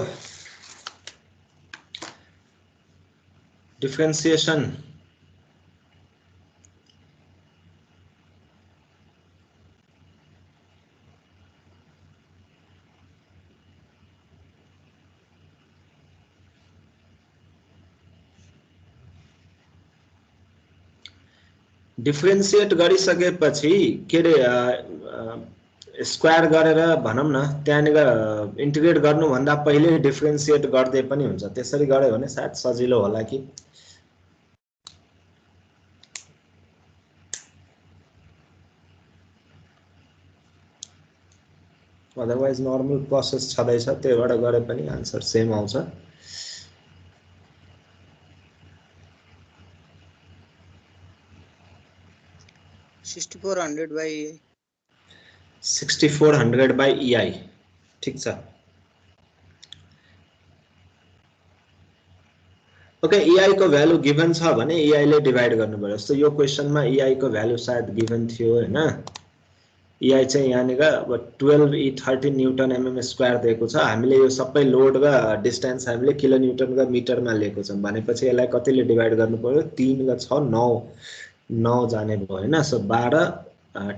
डिफरेन्सिएसन डिफरेन्सिएट गरिसकेपछि के रे स्क्वायर गरेर भनौँ न त्यहाँनिर इन्टिग्रेट गर्नुभन्दा पहिले डिफरेन्सिएट गर्दै पनि हुन्छ त्यसरी गर्यो भने सायद सजिलो होला कि अदरवाइज नर्मल प्रोसेस छँदैछ त्यहीबाट गरे पनि आन्सर सेम आउँछ 6400 by 6400 by EI ठीक छ ओके EI को भ्यालु गिभन छ भने EI ले डिभाइड गर्नु पर्यो जस्तो यो क्वेशनमा EI को भ्यालु सायद गिभन थियो हैन EI चाहिँ यहाँनिर अब 12E13 न्यूटन mm स्क्वायर दिएको छ हामीले यो सबै लोड र डिस्टेन्स हामीले किलो न्यूटन र मिटरमा लिएको छौं भनेपछि यसलाई कतिले डिभाइड गर्नु पर्यो 3 र 6 9 जाने भयो हैन सो 12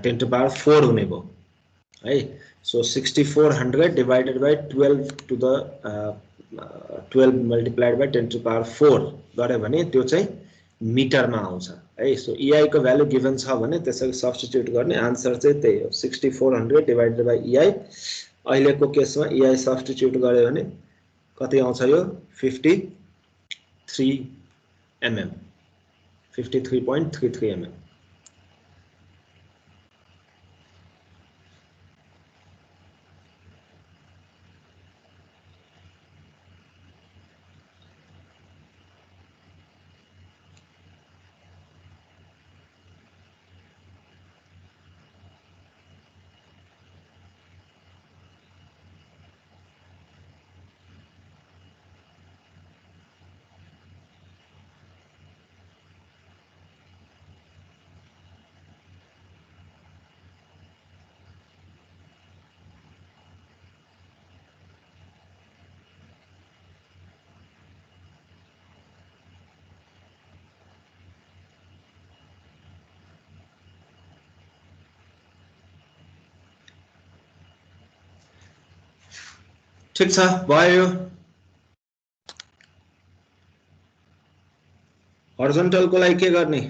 10 to power 4 हुने भयो है so 6400 divided by 12 to the 12 multiplied by 10 to power 4 गरे भने त्यो चाहिँ मिटरमा आउँछ है सो EI को भ्यालु गिभन छ भने त्यसरी सब्स्टिट्युट गर्ने आन्सर चाहिँ त्यही हो 6400 डिवाइडेड बाइ EI अहिलेको केसमा EI सब्स्टिट्युट गर्यो भने कति आउँछ यो 53 mm 53.33 mm ठीक छ भयो हरिजन्टल को लागि के गर्ने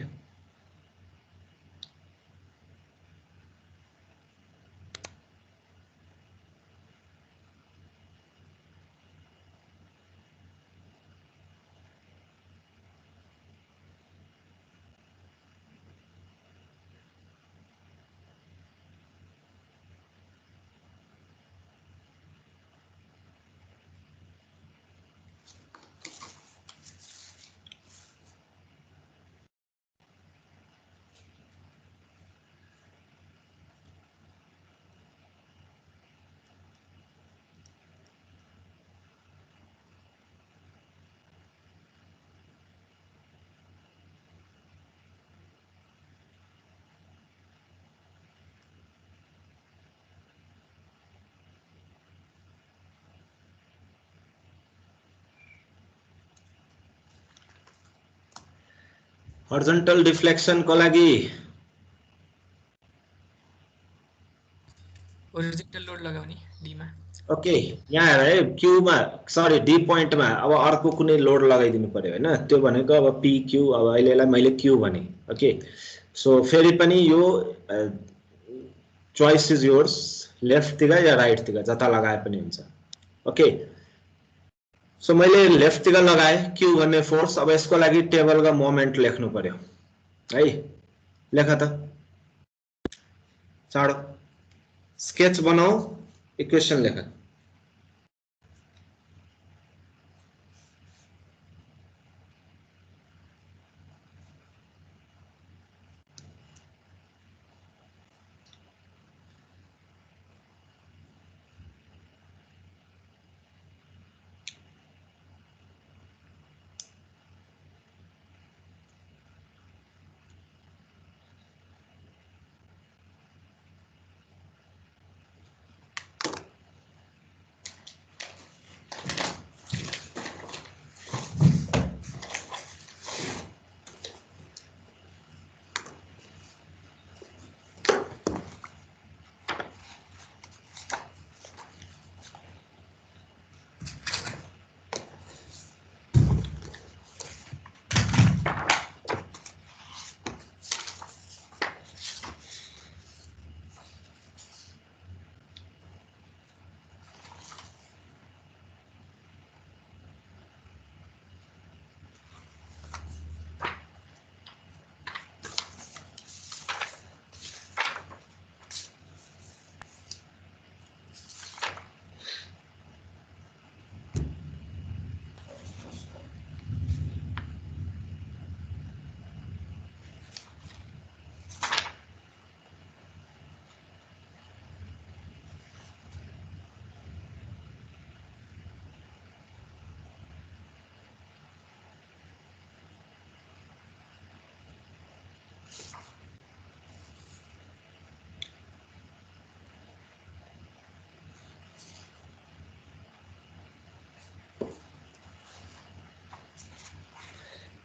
हरिजन्टल डिफ्लेक्सन को लागि होरिजोन्टल लोड लगाउने डी मा ओके यहाँ हेर है क्यू मा सरी डी पोइन्ट मा अब अर्को कुनै लोड लगाइदिनु पर्यो हैन त्यो भनेको अब पी क्यू अब अहिलेलाई मैले क्यू भने ओके सो फेरि पनि यो चोइस इज योर्स लेफ्ट तिर या राइट तिर जता लगाए पनि हुन्छ ओके सो मैले लेफ्ट तिर लगाए क्यू भन्ने फोर्स अब यसको लागि टेबल का मोमेन्ट लेख्नु पर्यो है लेख त चाँडो स्केच बनाऊ इक्वेसन लेख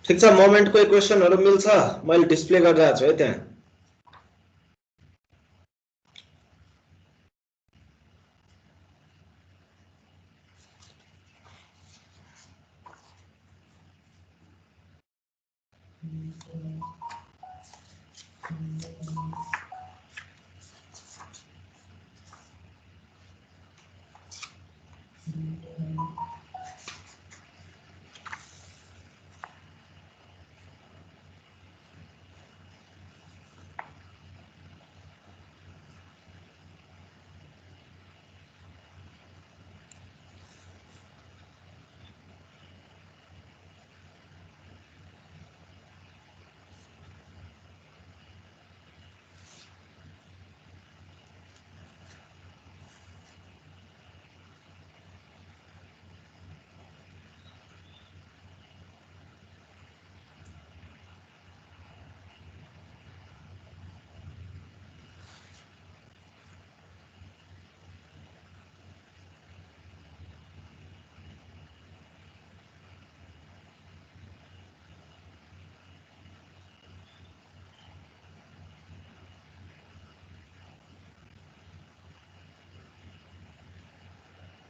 ठिक छ मोमेन्टको इक्वेसनहरु मिल्छ मैले डिस्प्ले गरिरहेको छु है त्यहाँ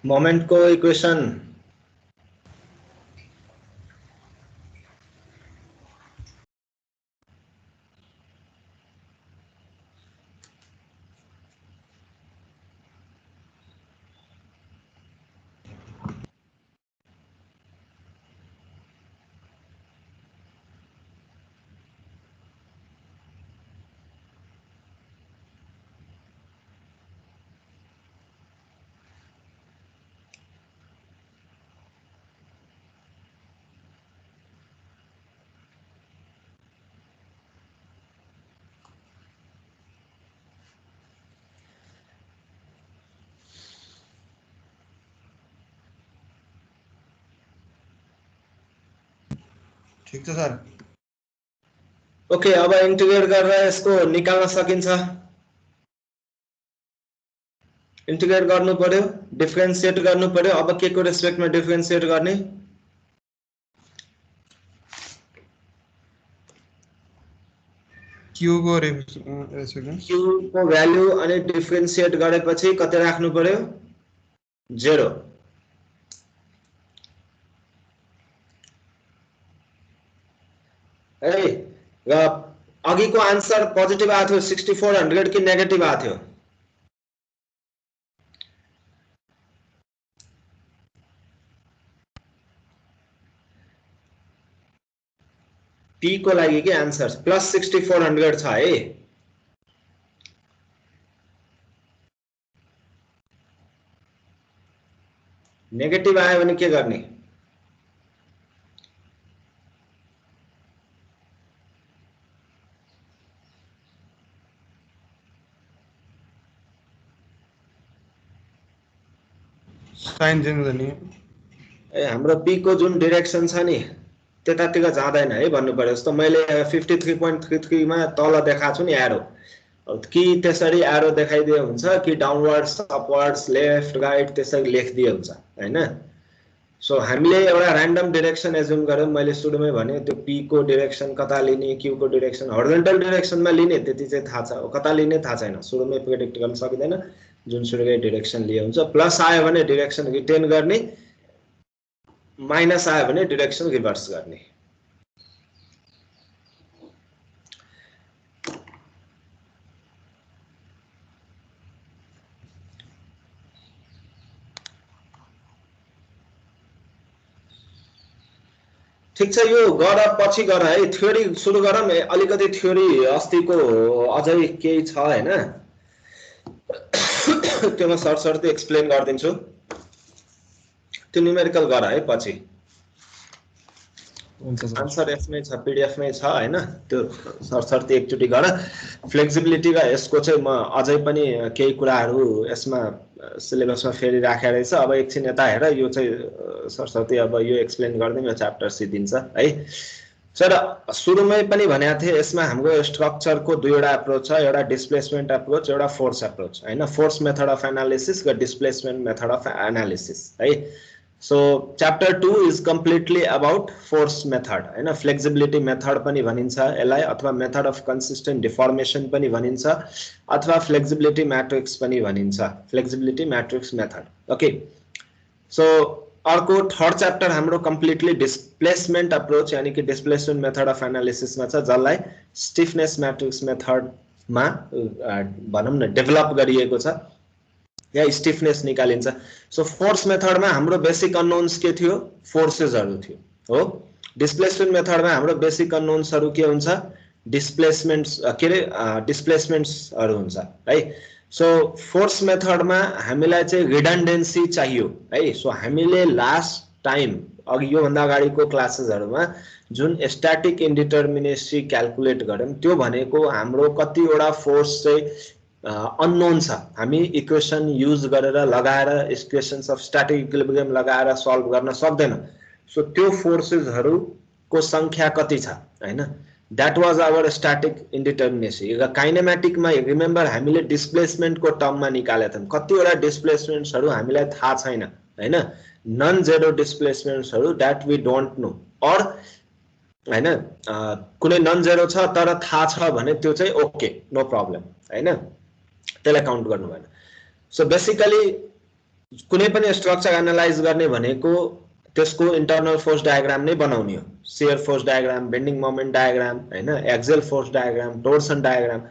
मोमेन्टको इक्वेसन ठीक छ सर ओके अब इन्टिग्रेट गरेर यसको निकाल्न सकिन्छ इन्टिग्रेट गर्नु पर्यो डिफरेन्शिएट गर्नु पर्यो अब के को रेस्पेक्टमा डिफरेन्शिएट गर्ने क्यू को रेस्पेक्टमा क्यू को भ्यालु अनि डिफरेन्शिएट गरेपछि कति राख्नु पर्यो 0 ए र अघिको आन्सर पोजिटिभ आथ्यो 6400 कि नेगेटिभ आथ्यो पी को लागि के आन्सर प्लस 6400 छ है नेगेटिभ आयो भने के गर्ने साइन चेन्ज गर्ने ए हाम्रो पी को जुन डाइरेक्सन छ नि त्यतातिर जाँदैन है भन्नु पर्यो जस्तो मैले 53.33 मा तल देखाएको छु नि एरो कि त्यसरी एरो देखाइदियो हुन्छ कि डाउनवर्ड्स अपवर्ड्स लेफ्ट राइट त्यसरी लेखिदियो हुन्छ हैन सो हामीले एउटा र्यान्डम डाइरेक्सन एज्युम गर्यौं मैले सुरुमै भने त्यो पी को डाइरेक्सन कता लिने क्यू को डाइरेक्सन हरिजन्टल डाइरेक्सनमा लिने त्यति चाहिँ थाहा छ कता लिने थाहा छैन सुरुमै प्रेडिक्ट गर्न सकिदैन जुन सुरुकै डाइरेक्सन लिए हुन्छ प्लस आयो भने डाइरेक्सन रिटेन गर्ने माइनस आयो भने डाइरेक्सन रिभर्स गर्ने ठीक छ यो गर पछि गर है थ्योरी सुरु गरौँ अलिकति थ्योरी अस्तिको अझै केही छ हैन त्यो म सर्ट एक्सप्लेन गर्दिन्छु त्यो न्यूमेरिकल गर है पछि आन्सर यसमै छ पीडीएफ मै छ हैन त्यो सर्ट एकचोटी गर फ्लेक्सिबिलिटी र यसको चाहिँ म अझै पनि केही कुराहरु यसमा सिलेबसमा फेरि राखेर रहेछ अब एकछिन यता हेर यो चाहिँ सरस्वती अब यो एक्सप्लेन गर्दिन यो च्याप्टर सिद्धिन्छ है सर सुरुमै पनि भनेको थिए यसमा हाम्रो स्ट्रक्चरको दुईवटा अप्रोच छ एउटा डिस्प्लेसमेन्ट अप्रोच एउटा फोर्स अप्रोच हैन फोर्स मेथड अफ एनालिसिस र डिस्प्लेसमेन्ट मेथड अफ एनालिसिस है so chapter 2 is completely about force method हैन फ्लेक्सिबिलिटी मेथड पनि भनिन्छ यसलाई अथवा मेथड अफ कन्सिस्टेन्ट डिफर्मेसन पनि भनिन्छ अथवा फ्लेक्सिबिलिटी म्याट्रिक्स पनि भनिन्छ flexibility matrix method okay so अर्को थर्ड च्याप्टर हाम्रो कम्प्लिटली डिस्प्लेसमेन्ट अप्रोच यानी कि डिस्प्लेसमेन्ट मेथड अफ एनालिसिस मा छ जसलाई स्टिफनेस म्याट्रिक्स मेथड मा भनौं न डेभलप गरिएको छ या स्टिफनेस निकालिन्छ सो फोर्स मेथडमा हाम्रो बेसिक अननोन्स के थियो फोर्सेसहरु थियो हो डिस्प्लेसमेन्ट मेथडमा हाम्रो बेसिक अननोन्सहरु के हुन्छ डिस्प्लेसमेन्ट्स के रे डिस्प्लेसमेन्ट्सहरु हुन्छ है सो फोर्स मेथडमा हामीलाई चाहिँ रिडन्डेन्सी चाहियो है सो हामीले लास्ट टाइम अघि यो भन्दा अगाडिको क्लासेसहरुमा जुन स्ट्याटिक इन्डिटर्मिनेसी क्याल्कुलेट गर्यौं त्यो भनेको हाम्रो कतिवटा फोर्स चाहिँ अननोन छ हामी इक्वेसन युज गरेर लगाएर इक्वेशन्स अफ स्ट्याटिक इक्विलिब्रियम लगाएर सल्भ गर्न सक्दैन सो त्यो फोर्सेसहरुको संख्या कति छ हैन दैट वाज आवर स्ट्याटिक इन्डिटर्मिनेसी र काइनेमेटिक मा रिमेम्बर हामीले डिस्प्लेसमेन्ट को टर्म मा निकालेका थियौं कतिवटा डिस्प्लेसमेन्ट्सहरु हामीलाई थाहा छैन हैन नन जेरो डिस्प्लेसमेन्ट्सहरु दैट वी डोन्ट नो और हैन कुनै नन जेरो छ तर थाहा छ भने त्यो चाहिँ ओके नो प्रब्लम हैन त्यसलाई काउन्ट गर्नु भएन सो बेसिकली कुनै पनि स्ट्रक्चर एनालाइज गर्ने भनेको त्यसको इन्टरनल फोर्स डायग्राम नै बनाउने हो shear force diagram bending moment diagram हैन axial force diagram torsion diagram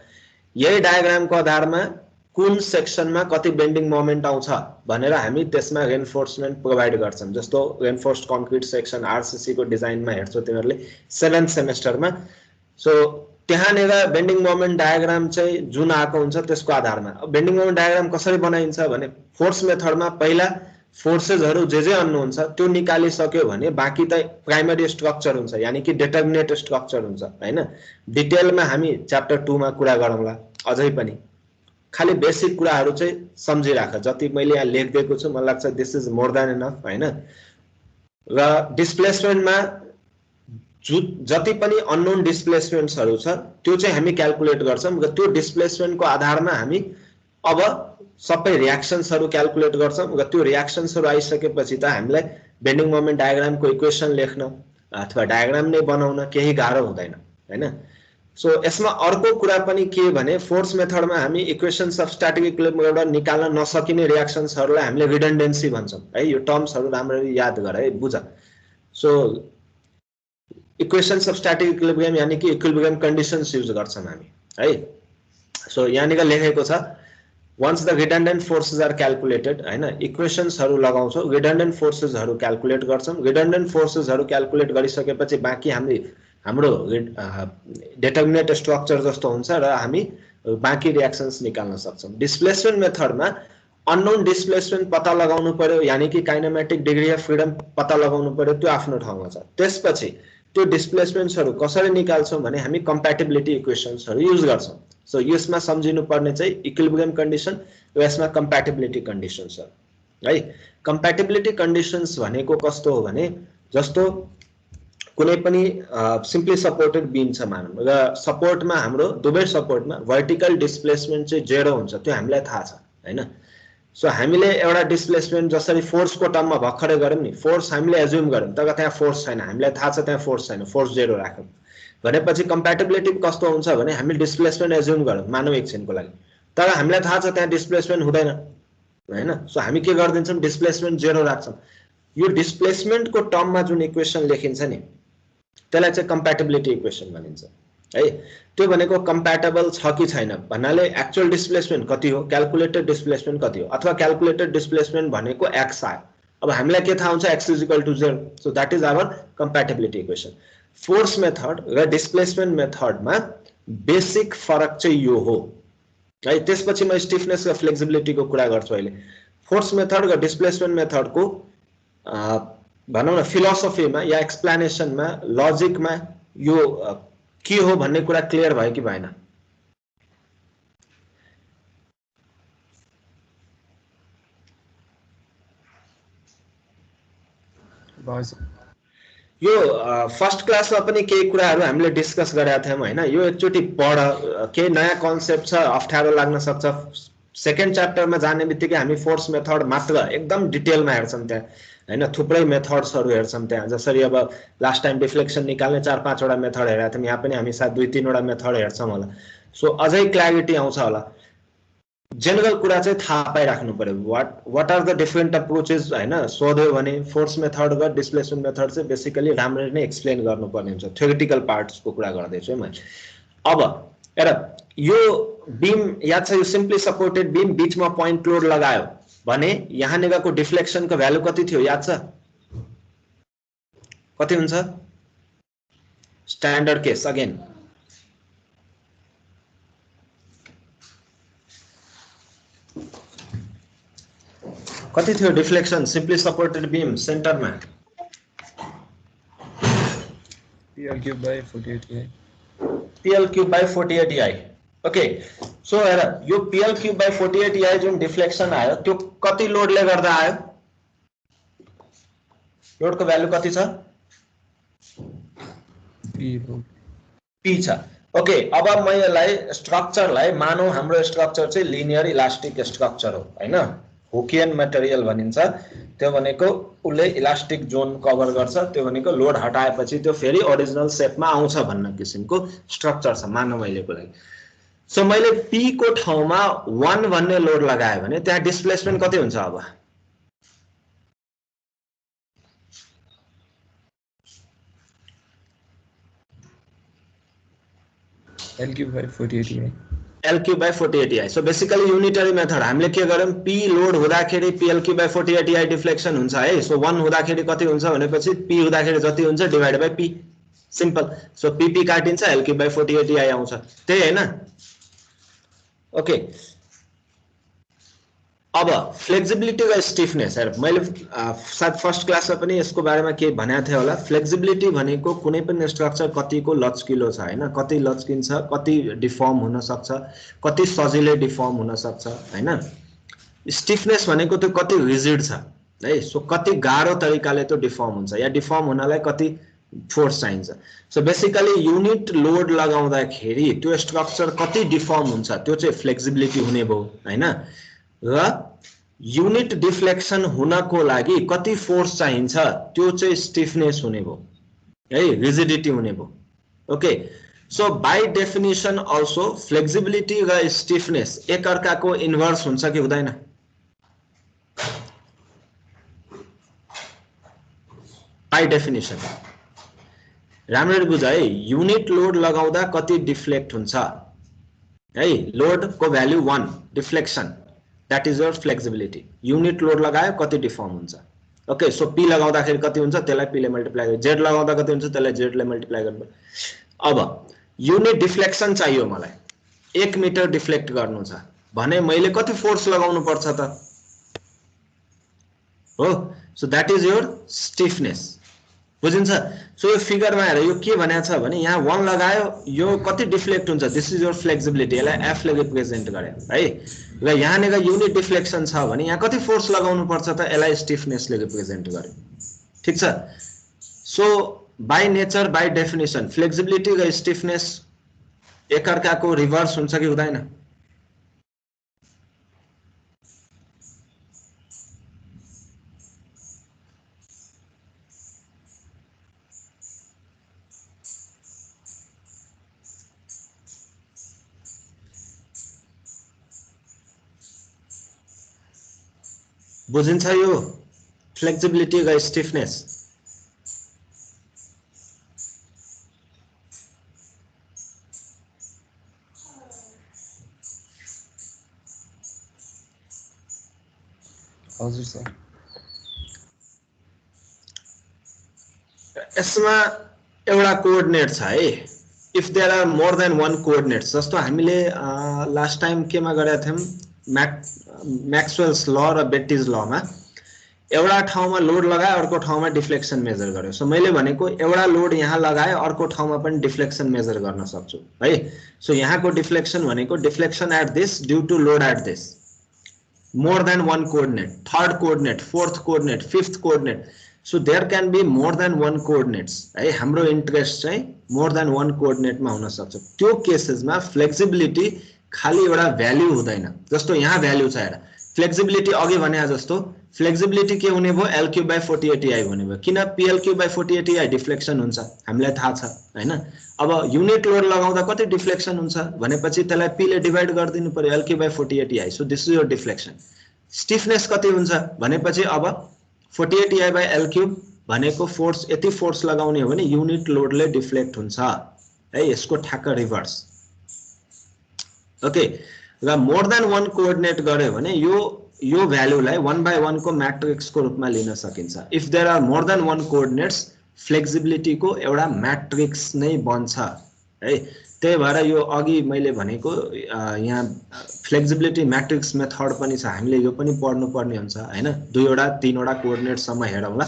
यही डायग्रामको आधारमा कुन सेक्सनमा कति बेन्डिङ मोमेन्ट आउँछ भनेर हामी त्यसमा रेन्फोर्समेन्ट प्रोवाइड गर्छौं जस्तो रेन्फोर्स्ड कन्क्रिट सेक्सन आरसीसी को डिजाइनमा हेर्छौ तिमीहरुले 7th सेमेस्टरमा सो त्यहाँनेर बेन्डिङ मोमेन्ट डायग्राम चाहिँ जुन आएको हुन्छ त्यसको आधारमा बेन्डिङ मोमेन्ट डायग्राम कसरी बनाइन्छ भने फोर्स मेथडमा पहिला फोर्सेसहरु जे अननोन छ त्यो निकालिसक्यो भने बाँकी त प्राइमरी स्ट्रक्चर हुन्छ यानी कि डिटर्मिनेट स्ट्रक्चर हुन्छ हैन डिटेलमा हामी च्याप्टर 2 मा कुरा गरौँला अझै पनि खाली बेसिक कुराहरु चाहिँ सम्झिराख जति मैले यहाँ लेख्दिएको छु मलाई लाग्छ this is more than enough हैन र डिस्प्लेसमेन्टमा जति पनि अननोन डिस्प्लेसमेन्ट्सहरु छ त्यो चाहिँ हामी क्याल्कुलेट गर्छौं र त्यो डिस्प्लेसमेन्टको आधारमा हामी अब सबै रियाक्सन्सहरु क्याल्कुलेट गर्छौं र त्यो रियाक्सन्सहरु आइसकेपछि त हामीलाई बेन्डिङ मोमेन्ट डायग्रामको इक्वेसन लेख्न अथवा डायग्राम नै बनाउन केही गाह्रो हुँदैन हैन सो यसमा अर्को कुरा पनि के भने फोर्स मेथडमा हामी इक्वेशन्स अफ स्ट्याटिक इक्विलिब्रियमबाट निकाल्न नसकिने रियाक्सन्सहरुलाई हामीले रिडन्डेन्सी भन्छौं है यो टर्म्सहरु राम्ररी याद गर है बुझ so equations of static equilibrium यानी कि इक्विलिब्रियम कन्डिसन्स युज गर्छौं हामी है सो यहाँनिर लेखेको छ once the redundant forces are calculated हैन इक्वेशन्सहरु लगाउँछौ redundant forcesहरु क्याल्कुलेट गर्छौं redundant forcesहरु क्याल्कुलेट गरिसकेपछि बाँकी हाम्रो डिटर्मिनेट स्ट्रक्चर जस्तो हुन्छ र हामी बाँकी रियाक्सन्स निकाल्न सक्छौं डिस्प्लेसमेन्ट मेथडमा अननोन डिस्प्लेसमेन्ट पत्ता लगाउनु पर्यो यानी कि काइनेमेटिक डिग्री अफ फ्रीडम पत्ता लगाउनु पर्यो त्यो आफ्नो ठाउँमा छ त्यसपछि त्यो डिस्प्लेसमेन्ट्सहरु कसरी निकाल्छौं भने हामी कम्प्याटिबिलिटी इक्वेशन्सहरु युज गर्छौं सो यसमा सम्झिनु पर्ने चाहिँ इक्विलिब्रियम कन्डिसन र यसमा कम्प्याटिबिलिटी कन्डिसन्स है कम्प्याटिबिलिटी कन्डिसन्स भनेको कस्तो हो भने जस्तो कुनै पनि सिम्पली सपोर्टेड बीम छ मानौं र सपोर्टमा हाम्रो दुवै सपोर्टमा भर्टिकल डिस्प्लेसमेन्ट चाहिँ जेरो हुन्छ त्यो हामीलाई थाहा छ हैन सो हामीले एउटा डिस्प्लेसमेन्ट जसरी फोर्सको टर्ममा भर्खरै गर्यौं नि फोर्स हामीले एज्युम गर्यौं तर त्यहाँ फोर्स छैन हामीलाई थाहा छ त्यहाँ फोर्स छैन फोर्स जेरो राख्यौं भनेपछि कम्प्याटिबिलिटी कस्तो हुन्छ भने हामी डिस्प्लेसमेन्ट एज्युम गर्यौं मानव एकछिनको लागि तर हामीलाई थाहा छ त्यहाँ डिस्प्लेसमेन्ट हुँदैन हैन सो हामी के गर्दिन्छौं डिस्प्लेसमेन्ट जेरो राख्छौं यो डिस्प्लेसमेन्टको टर्ममा जुन इक्वेसन लेखिन्छ नि त्यसलाई चाहिँ कम्प्याटिबिलिटी इक्वेसन भनिन्छ है त्यो भनेको कम्प्याटेबल छ कि छैन भन्नाले एक्चुअल डिस्प्लेसमेन्ट कति हो क्याल्कुलेटेड डिस्प्लेसमेन्ट कति हो अथवा क्याल्कुलेटेड डिस्प्लेसमेन्ट भनेको x आयो अब हामीलाई के थाहा हुन्छ x = 0 so that is our compatibility equation force method र डिस्प्लेसमेन्ट मेथडमा बेसिक फरक चाहिँ यो हो है त्यसपछि म स्टिफनेस र फ्लेक्सिबिलिटीको कुरा गर्छु अहिले फोर्स मेथड र डिस्प्लेसमेन्ट मेथडको भनौं न फिलोसफीमा या एक्सप्लेनेसनमा लजिकमा यो के हो भन्ने कुरा क्लियर भयो कि भएन यो फर्स्ट क्लासमा पनि केही कुराहरु हामीले डिस्कस गरेका थियौं हैन यो एकचोटी पढ के नयाँ कन्सेप्ट छ अप्ठ्यारो लाग्न सक्छ सेकेन्ड च्याप्टरमा जाने बित्तिकै हामी फोर्स मेथड मात्र एकदम डिटेलमा हेर्छौं त्यहाँ हैन थुप्रै मेथड्सहरु हेर्छौं त्यहाँ जसरी अब लास्ट टाइम डिफ्लेक्सन निकाल्ने 4-5 वटा मेथड हेरेका थियौं यहाँ पनि हामी सायद 2-3 वटा मेथड हेर्छौं होला सो अझै क्ल्यारिटी आउँछ होला जनरल कुरा चाहिँ थाहा पाइराख्नु पर्यो what are the different approaches हैन सोध्यो भने फोर्स मेथड र डिस्प्लेसमेन्ट मेथड चाहिँ बेसिकली राम्ररी नै एक्सप्लेन गर्नुपर्ने हुन्छ थ्योरेटिकल पार्ट्सको कुरा गर्दैछु है मैले अब हेर यो बीम याद छ यो सिम्पली सपोर्टेड बीम बीचमा पॉइंट लोड लगायो भने यहाँ निकाको डिफ्लेक्सनको भ्यालु कति थियो याद छ कति हुन्छ स्ट्यान्डर्ड केस अगेन कति थियो डिफ्लेक्सन सिम्पली सपोर्टेड बीम सेन्टरमा PL cube by 48 PL cube by 48 EI okay so हेर यो PL cube by 48 EI जुन डिफ्लेक्सन आयो त्यो कति लोडले गर्दा आयो लोडको भ्यालु कति छ P छ ओके अब म यसलाई स्ट्रक्चरलाई मानौ हाम्रो स्ट्रक्चर चाहिँ लिनियर इलास्टिक स्ट्रक्चर हो हैन हुकियन मटेरियल भनिन्छ त्यो भनेको उले इलास्टिक जोन कभर गर्छ त्यो भनेको लोड हटाएपछि त्यो फेरि ओरिजिनल शेपमा आउँछ भन्ने किसिमको स्ट्रक्चर छ मानौ अहिलेको लागि सो मैले P को ठाउँमा 1 भन्ने लोड लगाए भने त्यहाँ डिस्प्लेसमेन्ट कति हुन्छ अब L cube by 48 EI L cube by 48 EI so basically unitary method हामीले के गर्यौं P लोड हुँदाखेरि PL cube by 48 EI deflection हुन्छ है सो 1 हुँदाखेरि कति हुन्छ भनेपछि P हुँदाखेरि जति हुन्छ divided by P simple so PP काटिन्छ L cube by 48 EI आउँछ त्यही हैन ओके अब फ्लेक्सिबिलिटी र स्टिफनेस हेर मैले सायद फर्स्ट क्लासमा पनि यसको बारेमा के भनेको थिए होला फ्लेक्सिबिलिटी भनेको कुनै पनि स्ट्रक्चर कतिको लचकिलो छ हैन कति लचकिन्छ कति डिफर्म हुन सक्छ कति सजिलै डिफर्म हुन सक्छ हैन स्टिफनेस भनेको त्यो कति रिजिड छ है सो कति गाह्रो तरिकाले त्यो डिफर्म हुन्छ या डिफर्म हुनलाई कति फोर्स चाहिन्छ सो बेसिकली युनिट लोड लगाउँदाखेरि त्यो स्ट्रक्चर कति डिफर्म हुन्छ त्यो चाहिँ फ्लेक्सिबिलिटी हुने भयो हैन र युनिट डिफ्लेक्सन हुनको लागि कति फोर्स चाहिन्छ त्यो चाहिँ स्टिफनेस हुने भयो है रिजिडिटी हुने भयो okay so by definition also flexibility र स्टिफनेस एक अर्काको इन्भर्स हुन्छ कि हुँदैन बाइ डेफिनिसन राम्ररी बुझ है युनिट लोड लगाउँदा कति डिफ्लेक्ट हुन्छ है लोड को value 1 deflection That is your flexibility. Unit load लगायो कति डिफर्म हुन्छ ओके सो P लगाउँदाखेरि कति हुन्छ त्यसलाई P ले मल्टिप्लाई गर्नु Z लगाउँदा कति हुन्छ त्यसलाई Z ले मल्टिप्लाई गर्नु अब युनिट डिफ्लेक्सन चाहियो मलाई 1 मिटर डिफ्लेक्ट गर्नु छ भने मैले कति फोर्स लगाउनु पर्छ त हो so that is your stiffness बुझिन्छ सो यो फिगरमा हेर यो के भनेको छ भने यहाँ 1 लगायो यो कति डिफ्लेक्ट हुन्छ दिस इज योर फ्लेक्सिबिलिटी यसलाई F ले रिप्रेजेन्ट गरे है र यहाँ नेगा युनिट डिफ्लेक्सन छ भने यहाँ कति फोर्स लगाउनु पर्छ त यसलाई स्टिफनेस ले रिप्रेजेन्ट गरे ठीक छ so by nature by definition flexibility र स्टिफनेस एक अर्काको रिभर्स हुन्छ कि हुँदैन बुझिन्छ यो फ्लेक्सिबिलिटी र स्टिफनेस हजुर सर यसमा एउटा कोअर्डिनेट छ है if there are more than one coordinates जस्तो हामीले लास्ट टाइम केमा गरेका थियौं मैक्सवेल्स लॉ र बेट्टिज लॉ मा एउटा ठाउँमा लोड लगाए अर्को ठाउँमा डिफ्लेक्सन मेजर गर्यो सो मैले भनेको एउटा लोड यहाँ लगाए अर्को ठाउँमा पनि डिफ्लेक्सन मेजर गर्न सक्छु है सो यहाँको डिफ्लेक्सन भनेको deflection at this due to load at this more than one coordinate third coordinate fourth coordinate fifth coordinate so there can be more than one coordinates है हाम्रो इन्ट्रेस्ट चाहिँ more than one coordinate मा हुन सक्छ त्यो cases मा flexibility खाली एउटा भ्यालु हुँदैन जस्तो यहाँ भ्यालु छ हेर फ्लेक्सिबिलिटी अघि भने जस्तो फ्लेक्सिबिलिटी के हुने भयो L क्यूब बाइ 48EI हुने भयो किन PL cube by 48EI deflection हुन्छ हामीलाई थाहा छ हैन अब युनिट लोड लगाउँदा कति डिफ्लेक्सन हुन्छ भनेपछि त्यसलाई P ले डिवाइड गरिदिनु पर्यो L cube by 48EI so this is your deflection stiffness कति हुन्छ भनेपछि अब 48EI बाइ L क्यूब भनेको फोर्स यति फोर्स लगाउने हो भने युनिट लोडले डिफ्लेक्ट हुन्छ है यसको ठ्याक्क रिभर्स ओके र मोर देन वन कोअर्डिनेट गर्यो भने यो भ्यालुलाई 1/1 को म्याट्रिक्स को रूपमा लिन सकिन्छ if there are more than one coordinates flexibility को एउटा म्याट्रिक्स नै बन्छ है त्यही भएर यो अघि मैले भनेको यहाँ फ्लेक्सिबिलिटी म्याट्रिक्स मेथड पनि छ हामीले यो पनि पढ्नु पर्ने हुन्छ हैन दुईवटा तीनवटा कोअर्डिनेट सम्म हेरौँला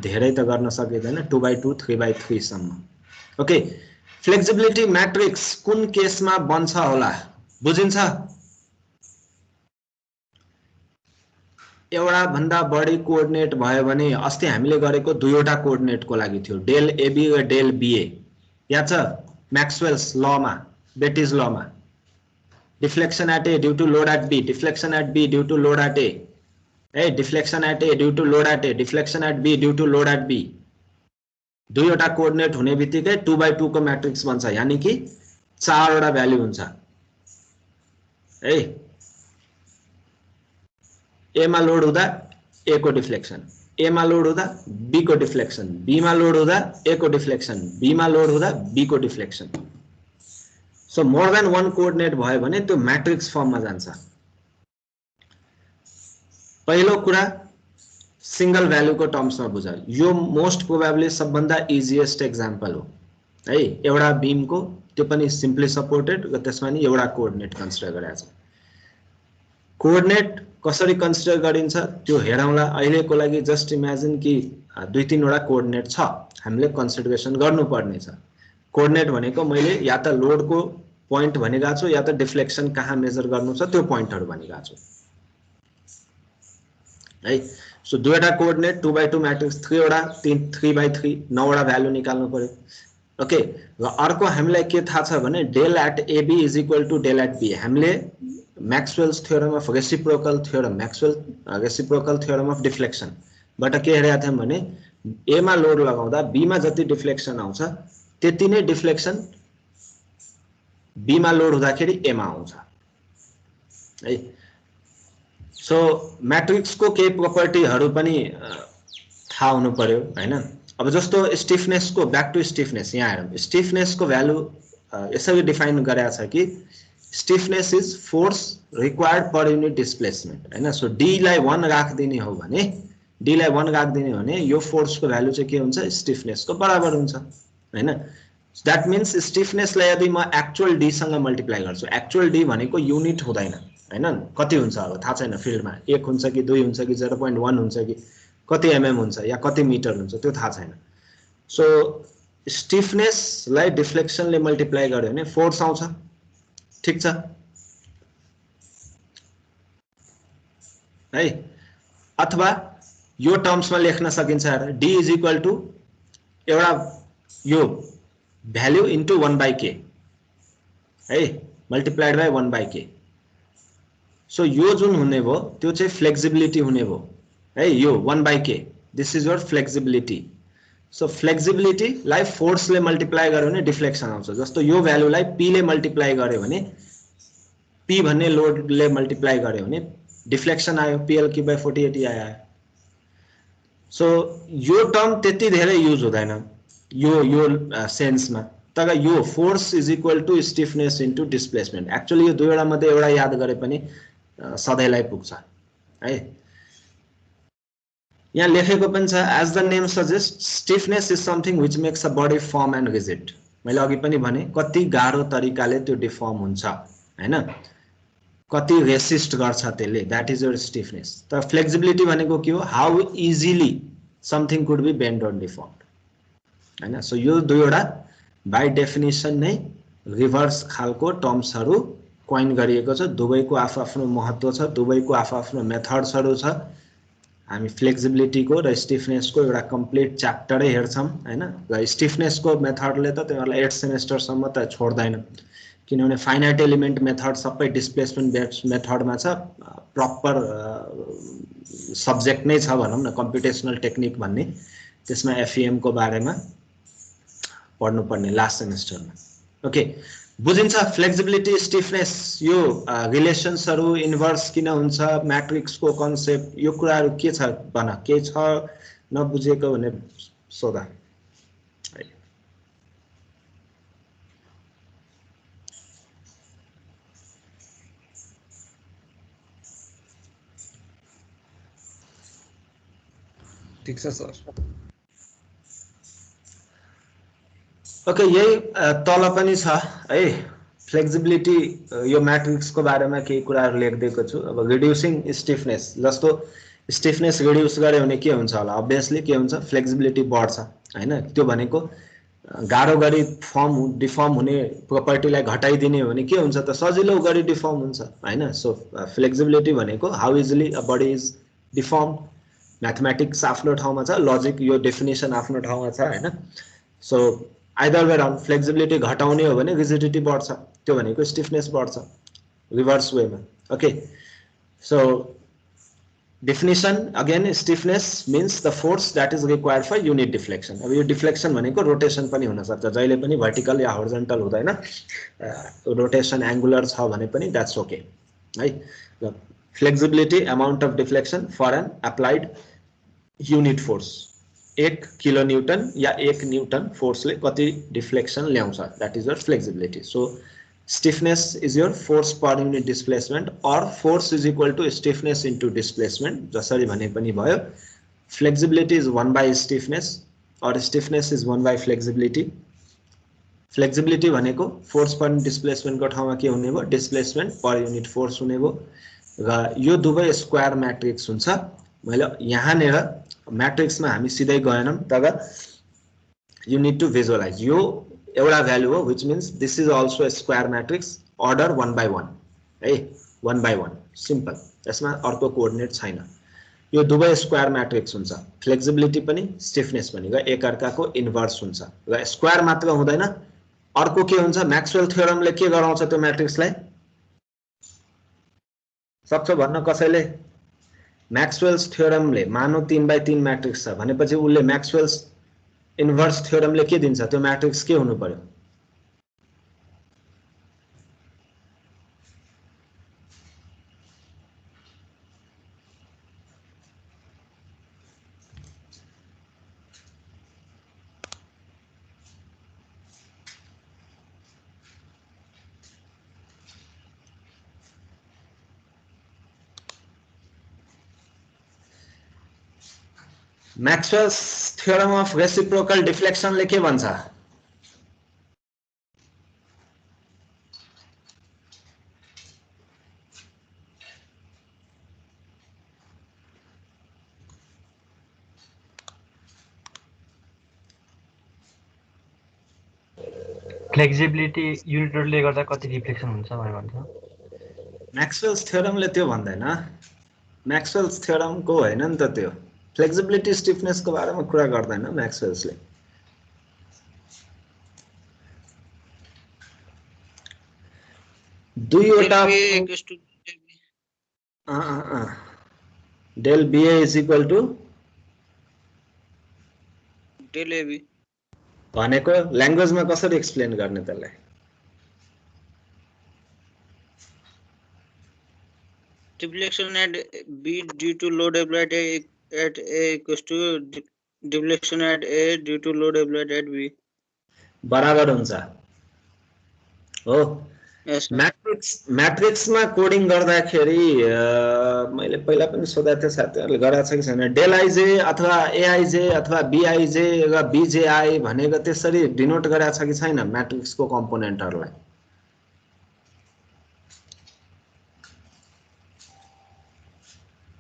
धेरै त गर्न सकिदैन 2/2 3/3 सम्म ओके फ्लेक्सिबिलिटी म्याट्रिक्स कुन केसमा बन्छ होला बुझिन्छ एउटा भन्दा बढी कोअर्डिनेट भयो भने अस्ति हामीले गरेको दुईवटा कोअर्डिनेट को लागि थियो डेल AB र डेल BA याद छ मैक्सवेल्स लॉ मा बेटिज लॉ मा deflection at A due two load at B deflection at B due two load at A A deflection at A due two load at A deflection at B due two load at B दुईवटा coordinate हुने बित्तिकै 2/2 को matrix बन्छ यानी कि चारवटा value हुन्छ है A मा लोड हुँदा A को डिफ्लेक्सन A मा लोड हुँदा B को डिफ्लेक्सन B मा लोड हुँदा A को डिफ्लेक्सन B मा लोड हुँदा B को डिफ्लेक्सन सो मोर देन वन कोअर्डिनेट भयो भने त्यो म्याट्रिक्स फर्ममा जान्छ पहिलो कुरा सिंगल भ्यालु को टर्म्समा बुझ यो मोस्ट प्रोबेबली सबभन्दा इजिएस्ट एक्जाम्पल हो है एउटा बीम को त्यो पनि सिम्पली सपोर्टेड र त्यसमा नि एउटा कोअर्डिनेट कन्सिडर गरेको छ कोअर्डिनेट कसरी कन्सिडर गरिन्छ त्यो हेरौँला अहिलेको लागि जस्ट इमेजिन कि दुई तीनवटा कोअर्डिनेट छ हामीले कन्सिडरेसन गर्नुपर्ने छ कोअर्डिनेट भनेको मैले या त लोड को पॉइंट भनेको छु या त डिफ्लेक्सन कहाँ मेजर गर्नु छ त्यो पॉइन्टहरु भनेको छु है सो दुईवटा कोअर्डिनेट 2/2 मैट्रिक्स 3/3 नौवटा भ्यालु निकाल्नु पर्यो ओके र अर्को हामीलाई के थाहा छ भने del at AB is equal to del at B हामीले Maxwell's theorem of reciprocal theorem of deflection बाट के हेरेका थियौं भने A मा लोड लगाउँदा B मा जति डिफ्लेक्सन आउँछ त्यति नै डिफ्लेक्सन B मा लोड हुँदाखेरि A मा आउँछ है सो मैट्रिक्स को के प्रॉपर्टीहरु पनि थाहा हुनु पर्यो हैन अब जस्तो स्टिफनेस को बैक टू स्टिफनेस यहाँ हेरौं स्टिफनेस को भ्यालु यसरी डिफाइन गरेको छ कि stiffness is force required per unit displacement हैन सो D लाई 1 राख्दिने हो भने यो फोर्स को भ्यालु चाहिँ के हुन्छ स्टिफनेस को बराबर हुन्छ हैन दैट मीन्स स्टिफनेस लाई यदि म एक्चुअल D सँग मल्टिप्लाई गर्छु एक्चुअल D भनेको युनिट हुँदैन हैन कति हुन्छ अब थाहा छैन फिल्डमा 1 हुन्छ कि 2 हुन्छ कि 0.1 हुन्छ कि कति mm हुन्छ या कति मिटर हुन्छ त्यो थाहा छैन सो स्टिफनेस लाई डिफ्लेक्सन ले मल्टिप्लाई गर्यो भने फोर्स आउँछ ठीक छ है अथवा यो टर्म्समा लेख्न सकिन्छ D इज इक्वल टु एउटा यो भ्यालु इन्टु 1/k है मल्टिप्लाइड बाइ 1/k सो यो जुन हुने भो त्यो चाहिँ फ्लेक्सिबिलिटी हुने भो है यो 1/k this is your flexibility so flexibility लाई फोर्स ले मल्टिप्लाई गर्यो भने डिफ्लेक्सन आउँछ जस्तो यो भ्यालु लाई P ले मल्टिप्लाई गर्यो भने P भन्ने लोड ले मल्टिप्लाई गर्यो भने डिफ्लेक्सन आयो PL क्यूब बाइ 48 आयो सो यो टर्म त्यति धेरै युज हुँदैन यो सेन्समा तर यो force is equal to stiffness into displacement actually यो दुईवटा मध्ये एउटा याद गरे पनि सधैँलाई पुग्छ है यहाँ लेखेको पनि छ as the name suggest stiffness is something which makes a body form and rigid मैले अघि पनि भने कति गाह्रो तरिकाले त्यो डिफर्म हुन्छ हैन कति रेसिस्ट गर्छ त्यसले दैट इज योर स्टिफनेस तर फ्लेक्सिबिलिटी भनेको के हो how easily something could be bend or deformed हैन सो यो दुईवटा बाइ डेफिनेसन नै रिभर्स खालको टर्म्सहरु कोइन गरिएको छ दुवैको आफ्नो महत्व छ दुवैको आफ्नो मेथड्सहरु छ हामी फ्लेक्सिबिलिटी को र स्टिफनेस को एउटा कम्प्लिट च्याप्टरै हेर्छौं हैन र स्टिफनेस को मेथडले त तिमीहरुलाई 8 सेमेस्टर सम्म त छोड्दैन किनभने फाइनाइट एलिमेन्ट मेथड सबै डिस्प्लेसमेन्ट मेथडमा छ, प्रपर सब्जेक्ट नै छ भनौँ न कम्प्युटेसनल टेक्निक भन्ने, त्यसमा एफईएम को बारेमा पढ्नुपर्ने लास्ट सेमेस्टरमा। ओके, बुझिन्छ? फ्लेक्सिबिलिटी, स्टिफनेस, यो रिलेसन्सहरू इन्भर्स किन हुन्छ, म्याट्रिक्सको कन्सेप्ट, यो कुराहरू के छ भन, के छ नबुझेको भने सोधा। ठिक छ सर। ओके, यही तल पनि छ है फ्लेक्सिबिलिटी, यो म्याट्रिक्सको बारेमा केही कुराहरू लेखिदिएको छु। अब रिड्युसिङ स्टिफनेस, जस्तो स्टिफनेस रिड्युस गऱ्यो भने के हुन्छ होला, अभियसली के हुन्छ, फ्लेक्सिबिलिटी बढ्छ हैन। त्यो भनेको गाह्रो गरी डिफर्म हुने प्रोपर्टीलाई घटाइदिने हो भने के हुन्छ त, सजिलो गरी डिफर्म हुन्छ हैन। सो फ्लेक्सिबिलिटी भनेको how easily a body is deform, mathematics आफ्नो ठाउँमा छ, लजिक यो डेफिनेसन आफ्नो ठाउँमा छ हैन। So either way round, flexibility घटाउने हो भने रिजिडिटी बढ्छ, त्यो भनेको स्टिफनेस बढ्छ रिभर्स वेमा। Okay, so definition again, stiffness means the force that is required for unit deflection. अब यो डिफ्लेक्सन भनेको रोटेसन पनि हुनसक्छ, जहिले पनि भर्टिकल या होरिजन्टल हुँदैन, रोटेसन एङ्गुलर छ भने पनि द्याट्स ओके है। Flexibility, amount of deflection for an applied unit force, 1 kilo newton या 1 न्यूटन फोर्सले कति डिफ्लेक्सन ल्याउँछ, that is your flexibility. So stiffness is your force per unit displacement, or force is equal to stiffness into displacement, जसरी भने पनि भयो। Flexibility is 1 by stiffness, or stiffness is 1 by flexibility. Flexibility भनेको force per unit displacement को ठाउँमा के हुने भयो, displacement per unit force हुने भयो, र यो दुवै स्क्वायर म्याट्रिक्स हुन्छ। मैले यहाँनिर म्याट्रिक्समा हामी सिधै गएनौँ, तर you need to visualize, यो एउटा भ्यालु हो, which means this is also a square matrix, order 1 by 1 है, 1 by 1 सिम्पल, यसमा अर्को कोअर्डिनेट छैन। यो दुवै स्क्वायर म्याट्रिक्स हुन्छ, फ्लेक्सिबिलिटी पनि स्टिफनेस पनि एक अर्काको इन्भर्स हुन्छ, र स्क्वायर मात्र हुँदैन, अर्को के हुन्छ, म्याक्सवेल थ्योरमले के गराउँछ त्यो म्याट्रिक्सलाई, सक्छ भन्न कसैले? म्याक्सवेल्स थ्योरमले मानौ 3 by 3 म्याट्रिक्स छ भनेपछि उसले म्याक्सवेल्स इन्भर्स थ्योरमले के दिन्छ, त्यो म्याट्रिक्स के हुनु पर्यो? म्याक्सवेल्स थ्योरम अफ रेसिप्रोकल डिफ्लेक्सनले के भन्छ? फ्लेक्सिबिलिटी युनिटले गर्दा कति डिफ्लेक्सन हुन्छ भनेर भन्छ। म्याक्सवेल्स थ्योरमले त्यो भन्दैन, म्याक्सवेल्स थ्योरमको होइन नि त त्यो, फ्लेक्सिबिलिटी स्टिफनेसको बारेमा कुरा गर्दैन म्याक्सवेल्सले। दुईवटा del BA is equal to del AB भनेको ल्याङ्ग्वेजमा कसरी एक्सप्लेन गर्ने त्यसलाई? deflection at B due to load applied at A equals to deflection at A due to load applied at B. बराबर हुन्छ हो। Yes, म्याट्रिक्समा कोडिङ गर्दाखेरि मैले पहिला पनि सोधेको थिएँ, साथीहरूले गराएको छ कि छैन, डेल आइजे अथवा एआइजे अथवा बिआइजे र बिजेआई भनेको त्यसरी डिनोट गराएको छ कि छैन म्याट्रिक्सको कम्पोनेन्टहरूलाई?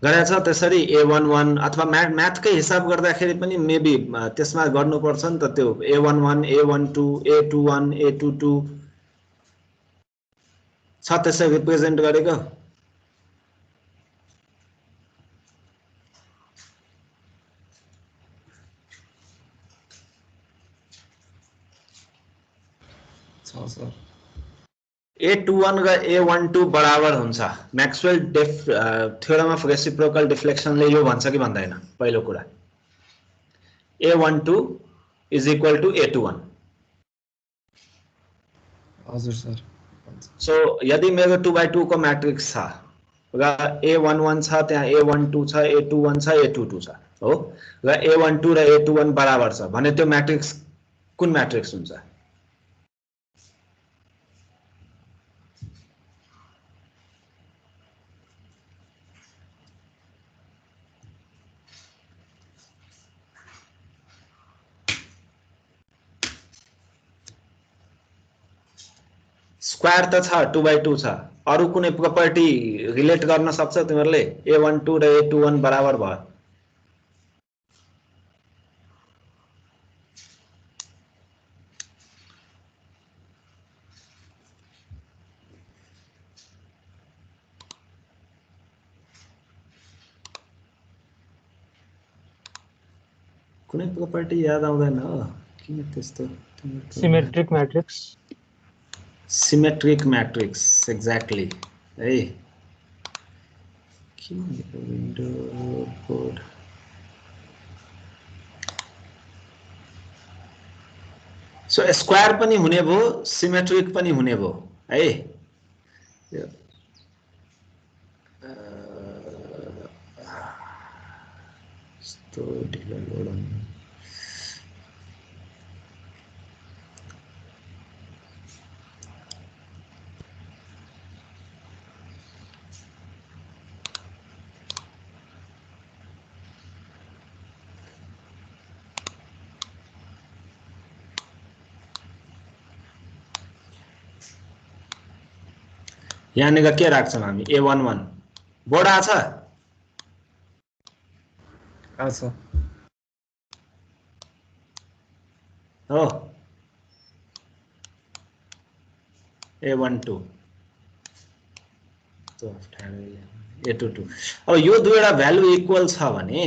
गराएको छ त्यसरी A11 अथवा म्याथकै हिसाब गर्दाखेरि पनि मेबी त्यसमा गर्नुपर्छ नि त, त्यो A11 A12 A21 A22 छ त्यसै रिप्रेजेन्ट गरेको। छ सर। A21 र A12 बराबर हुन्छ म्याक्सवेल थ्योरम अफ रेसिप्रोकल डिफ्लेक्सनले यो भन्छ कि भन्दैन पहिलो कुरा A12 is equal to A21 हजुर सर सो यदि मेरो 2x2 को म्याट्रिक्स छ र A11 छ त्यहाँ A12 छ A21 छ A22 छ हो र A12 र A21 बराबर छ भने त्यो म्याट्रिक्स कुन म्याट्रिक्स हुन्छ स्क्वायर त छ 2x2 छ अरु कुनै प्रपर्टी रिलेट गर्न सक्छ तिमीहरुले A12 र A21 बराबर भयो कुनै प्रपर्टी याद आउँदैन किन त्यस्तो symmetric matrix Symmetric matrix, exactly. Hey, window code. So square पनि हुने भो, symmetric पनि हुने भो, है? यस्तो ढिलो लोड यहाँनिर के राख्छौं हामी A11 बोर्ड आछ हो A12 तो A22 अब यो दुईवटा भ्यालु इक्वल छ भने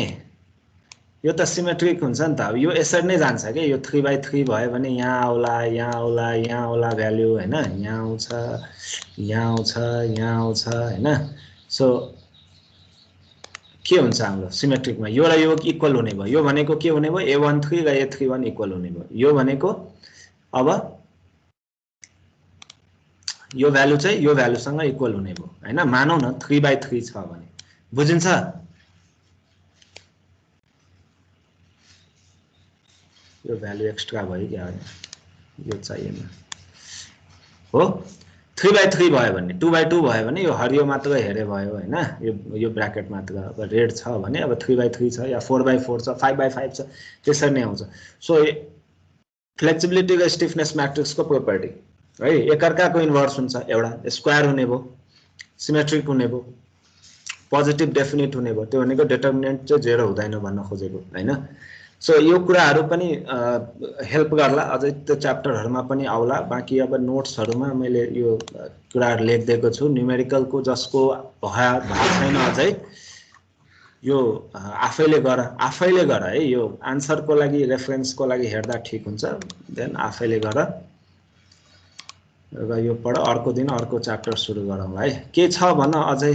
यो त सिमेट्रिक हुन्छ नि त अब यो यसरी नै जान्छ के यो 3/3 भयो भने यहाँ आउला यहाँ आउला यहाँ आउला भ्यालु हैन यहाँ आउँछ यहाँ आउँछ यहाँ आउँछ हैन सो के हुन्छ हाम्रो सिमेट्रिकमा यो र यो इक्वल हुने भयो यो भनेको के हुने भयो A13 र A31 इक्वल हुने भयो यो भनेको अब यो भ्यालु चाहिँ यो भ्यालुसँग इक्वल हुने भयो हैन मानौ न 3/3 छ भने बुझिन्छ यो भ्यालु एक्स्ट्रा भयो क्या यो चाहिएन हो 3/3 भयो भने 2/2 भयो भने यो हरियो मात्र हेरे भयो हैन यो ब्र्याकेट मात्र अब रेड छ भने अब 3/3 छ या 4/4 छ 5/5 छ त्यसरी नै आउँछ सो फ्लेक्सिबिलिटी र स्टिफनेस म्याट्रिक्स को प्रोपर्टी है एकअर्काको इन्भर्स हुन्छ एउटा स्क्वायर हुने भो सिमेट्रिक हुने भो पोजिटिभ डेफिनिट हुने भो त्यो भनेको डिटर्मिनेन्ट चाहिँ 0 हुँदैन भन्न खोजेको हैन सो यो कुराहरु पनि हेल्प गर्ला अझै त्यो च्याप्टरहरुमा पनि आउला बाकी अब नोट्सहरुमा मैले यो कुराहरु लेख्दिएको छु न्यूमेरिकल को जसको भाग छैन अझै यो आफैले गर है यो आन्सर को लागि रेफरेन्स को लागि हेर्दा ठीक हुन्छ देन आफैले गर र यो पढ अर्को दिन अर्को च्याप्टर सुरु गरौँला है के छ भन्न अझै